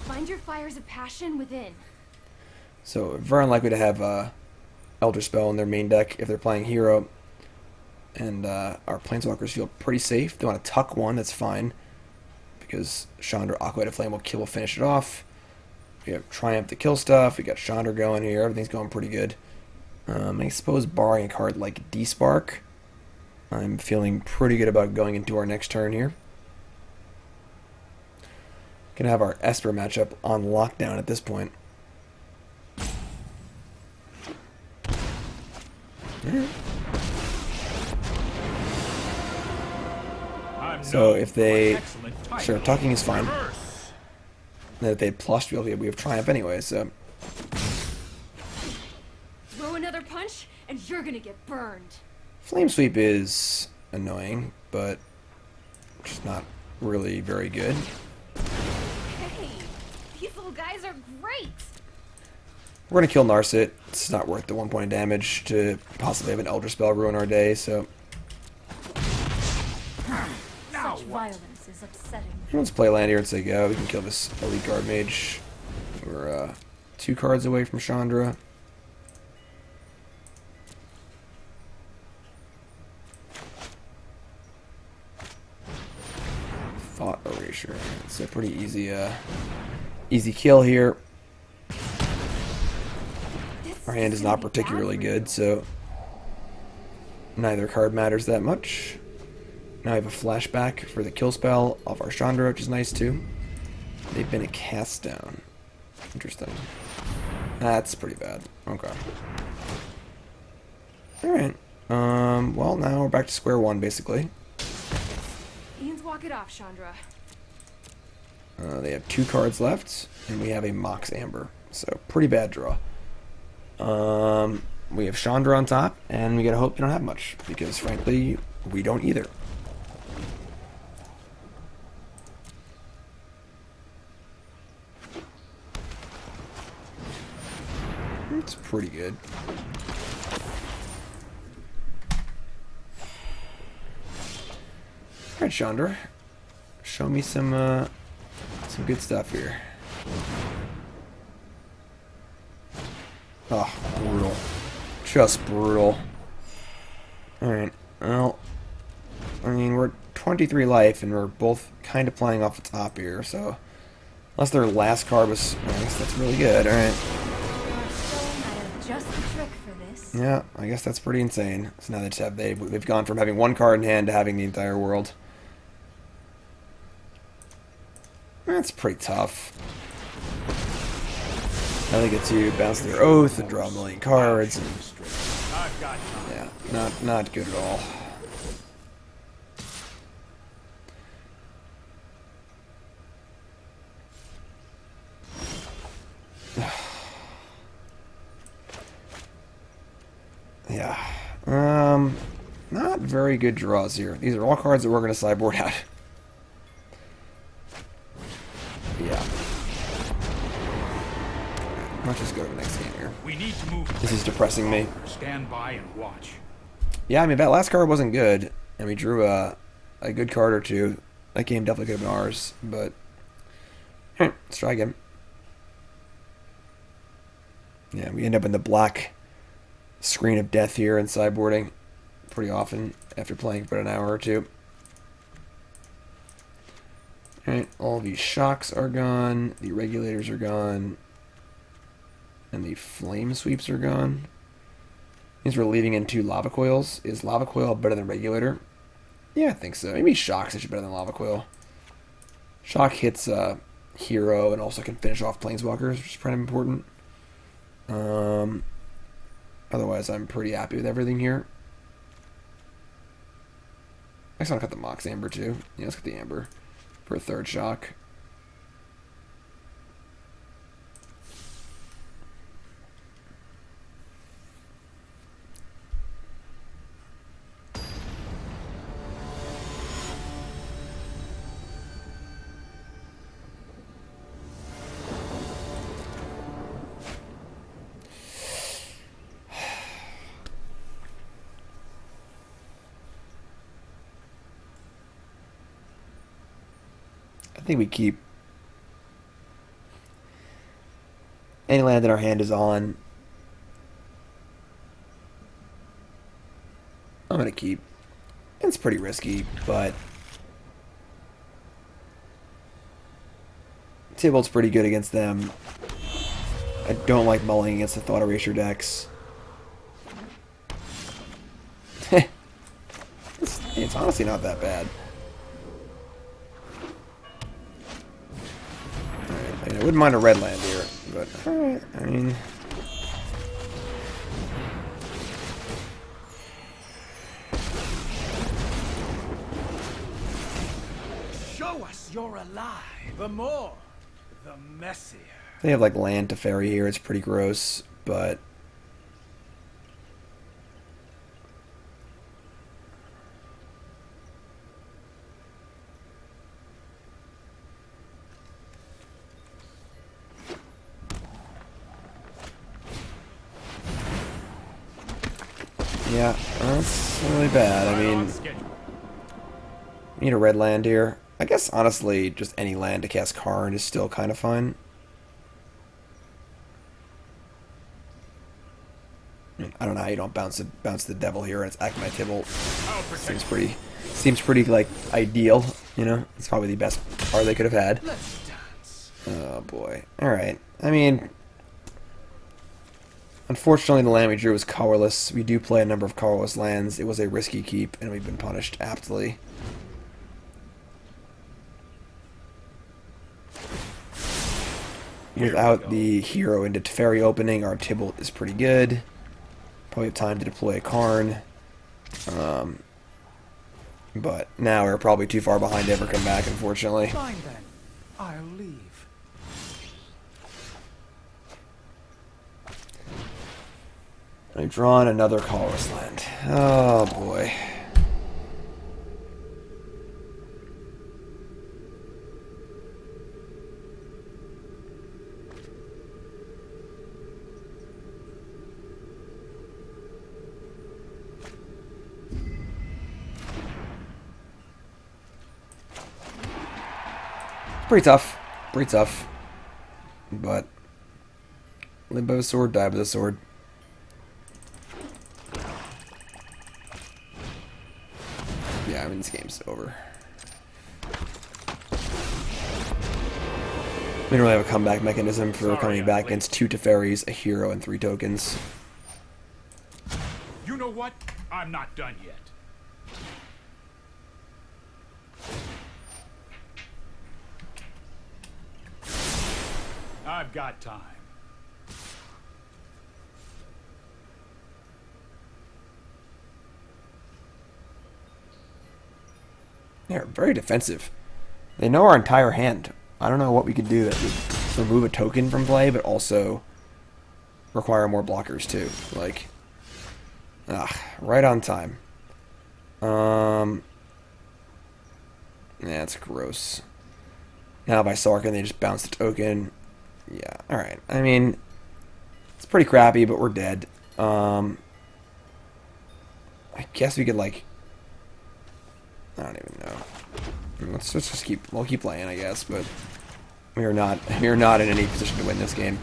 Find your fires of passion within. So very unlikely to have Elder Spell in their main deck if they're playing Hero. And our Planeswalkers feel pretty safe. They want to tuck one, that's fine. Because Chandra, Acolyte of Flame will finish it off. We have Triumph to kill stuff. We got Chandra going here. Everything's going pretty good. I suppose barring a card like Despark, I'm feeling pretty good about going into our next turn here. Gonna have our Esper matchup on lockdown at this point. So if they... Sure, tucking is fine. And if they plus, we have Triumph anyway, so... Throw another punch, and you're gonna get burned. Flame Sweep is annoying, but just not really very good. Hey, these little guys are great. We're gonna kill Narset. It's not worth the 1 point of damage to possibly have an Elder Spell ruin our day, so... Such violence is upsetting. Let's play land here and say go. We can kill this Elite Guard Mage. We're 2 cards away from Chandra. Thought Erasure. It's a pretty easy kill here. Our hand is not particularly good, so neither card matters that much. Now I have a flashback for the kill spell off our Chandra, which is nice too. They've been a cast down. Interesting. That's pretty bad. Okay. Alright. Well, now we're back to square one, basically. Ian's walk it off, Chandra. They have 2 cards left, and we have a Mox Amber. So, pretty bad draw. We have Chandra on top, and we gotta hope we don't have much, because frankly, we don't either. It's pretty good. Alright, Chandra. Show me some good stuff here. Oh, brutal. Just brutal. Alright, well, I mean, we're 23 life, and we're both kind of playing off the top here, so... Unless their last card was... I guess that's really good, alright. Just the trick for this. Yeah, I guess that's pretty insane. So now they just have... They've gone from having one card in hand to having the entire world. That's pretty tough. Now they get to bounce their oath and draw a million cards, and... Yeah, not good at all. Yeah. Not very good draws here. These are all cards that we're going to sideboard out. Yeah. Let's just go to the next game here. We need to move. This is depressing me. Stand by and watch. Yeah, I mean, that last card wasn't good, and we drew a good card or two. That game definitely could have been ours, but... let's try again. Yeah, we end up in the black screen of death here in sideboarding pretty often after playing for an hour or two. Alright, all these shocks are gone, the regulators are gone, and the flame sweeps are gone. Means we're leaving in 2 lava coils. Is lava coil better than regulator? Yeah, I think so. Maybe shock's actually better than lava coil. Shock hits hero and also can finish off planeswalkers, which is pretty important. Otherwise, I'm pretty happy with everything here. I just want to cut the Mox Amber too. Yeah, let's cut the Amber for a 3rd shock. I think we keep any land that our hand is on. I'm going to keep. It's pretty risky, but Tibalt's pretty good against them. I don't like mulling against the Thought Erasure decks. It's honestly not that bad. I wouldn't mind a red land here, but alright, I mean... Show us you're alive. The more, the messier. They have like land to ferry here, it's pretty gross, but... Yeah, that's really bad. I mean, we need a red land here. I guess, honestly, just any land to cast Karn is still kind of fine. I mean, I don't know how you don't bounce the devil here and it's act my Tibalt. Seems pretty like ideal, you know? It's probably the best card they could have had. Oh boy. Alright. I mean, unfortunately, the land we drew was colorless. We do play a number of colorless lands. It was a risky keep, and we've been punished aptly. Without the hero into Teferi opening, our Tibalt is pretty good. Probably have time to deploy a Karn. But now we're probably too far behind to ever come back, unfortunately. Fine then. I'll leave. I've drawn another colorless land. Oh boy. Pretty tough. Pretty tough. But live by the sword, die by the sword. Yeah, I mean, this game's over. We don't really have a comeback mechanism for coming back against 2 Teferis, a hero, and 3 tokens. You know what? I'm not done yet. I've got time. They're very defensive. They know our entire hand. I don't know what we could do that would remove a token from play, but also require more blockers too. Like, right on time. Yeah, it's gross. Now if I Sarkhan, they just bounce the token. Yeah, alright. I mean, it's pretty crappy, but we're dead. I guess we could, like, I don't even know. Let's just we'll keep playing, I guess, but we are not in any position to win this game,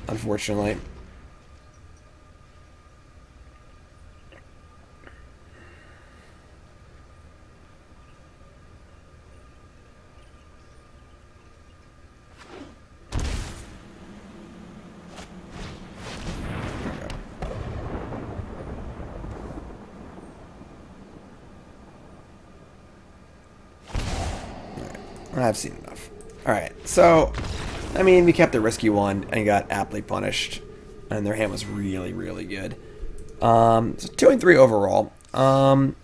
unfortunately. I've seen enough. Alright, so, I mean, we kept the risky one and got aptly punished. And their hand was really, really good. So 2 and 3 overall. I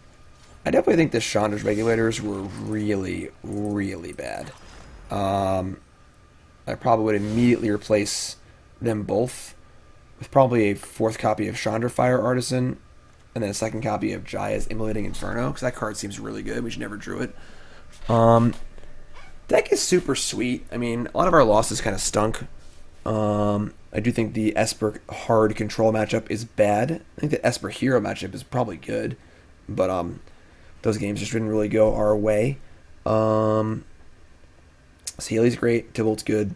definitely think the Chandra's regulators were really, really bad. I probably would immediately replace them both with probably a 4th copy of Chandra Fire Artisan and then a 2nd copy of Jaya's Immolating Inferno, because that card seems really good. We just never drew it. Deck is super sweet. I mean, a lot of our losses kind of stunk. I do think the Esper hard control matchup is bad. I think the Esper hero matchup is probably good, but those games just didn't really go our way. Saheeli's great. Tibalt's good.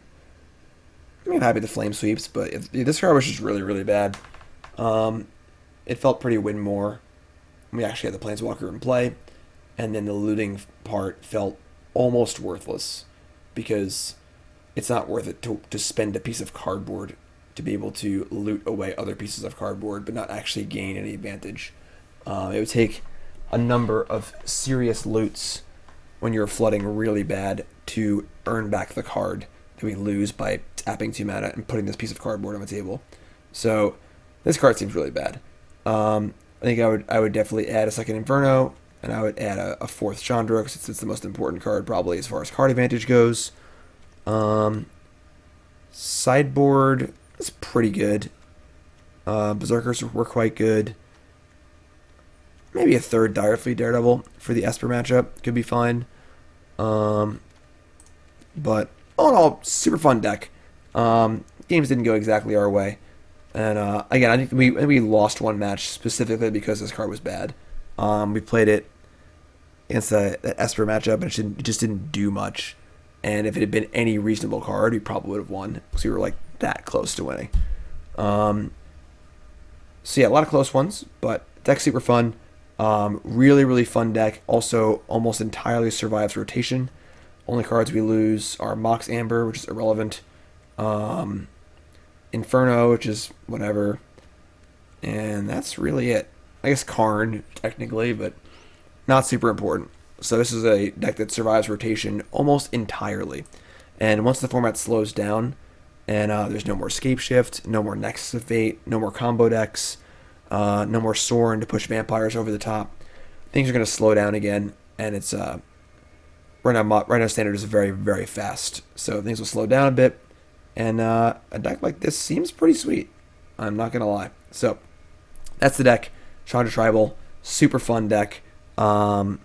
I'm happy with the flame sweeps, but this card was just really, really bad. It felt pretty win more. We actually had the Planeswalker in play, and then the looting part felt almost worthless because it's not worth it to spend a piece of cardboard to be able to loot away other pieces of cardboard but not actually gain any advantage. It would take a number of serious loots when you're flooding really bad to earn back the card that we lose by tapping 2 mana and putting this piece of cardboard on the table. So this card seems really bad. I think I would definitely add a 2nd Inferno, and I would add a 4th Chandra, because it's the most important card probably as far as card advantage goes. Sideboard is pretty good. Berserkers were quite good. Maybe a 3rd Direfleet Daredevil for the Esper matchup could be fine. But all in all, super fun deck. Games didn't go exactly our way. And again, I think we lost one match specifically because this card was bad. We played it against that Esper matchup, and it just didn't do much. And if it had been any reasonable card, we probably would have won, because we were like that close to winning. So yeah, a lot of close ones, but deck's super fun. Really, really fun deck. Also, almost entirely survives rotation. Only cards we lose are Mox Amber, which is irrelevant. Inferno, which is whatever. And that's really it. I guess Karn, technically, but not super important. So this is a deck that survives rotation almost entirely. And once the format slows down, and there's no more Scape Shift, no more Nexus of Fate, no more combo decks, no more Sorin to push vampires over the top, things are going to slow down again. And it's right now Standard is very, very fast. So things will slow down a bit. And a deck like this seems pretty sweet. I'm not going to lie. So that's the deck. Chandra Tribal, super fun deck. Yeah,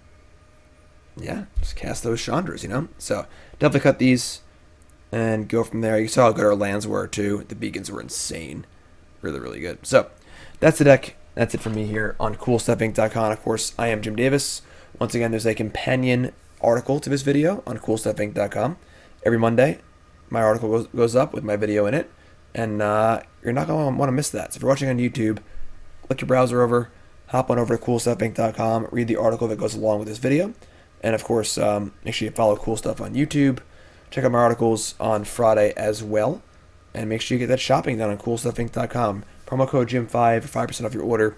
just cast those Chandras, you know? So definitely cut these and go from there. You saw how good our lands were, too. The beacons were insane. Really, really good. So that's the deck. That's it from me here on CoolStuffInc.com. Of course, I am Jim Davis. Once again, there's a companion article to this video on CoolStuffInc.com. every Monday, my article goes up with my video in it, and you're not going to want to miss that. So if you're watching on YouTube, click your browser over, hop on over to CoolStuffInc.com, read the article that goes along with this video, and of course, make sure you follow Cool Stuff on YouTube. Check out my articles on Friday as well, and make sure you get that shopping done on CoolStuffInc.com. Promo code Jim5 for 5% off your order.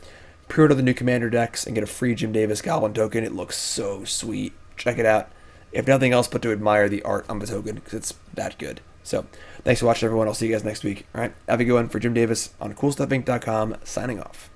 Pre-order the new Commander decks and get a free Jim Davis Goblin token. It looks so sweet. Check it out. If nothing else but to admire the art on the token, because it's that good. So, thanks for watching, everyone. I'll see you guys next week. All right, have a good one. For Jim Davis on CoolStuffInc.com, signing off.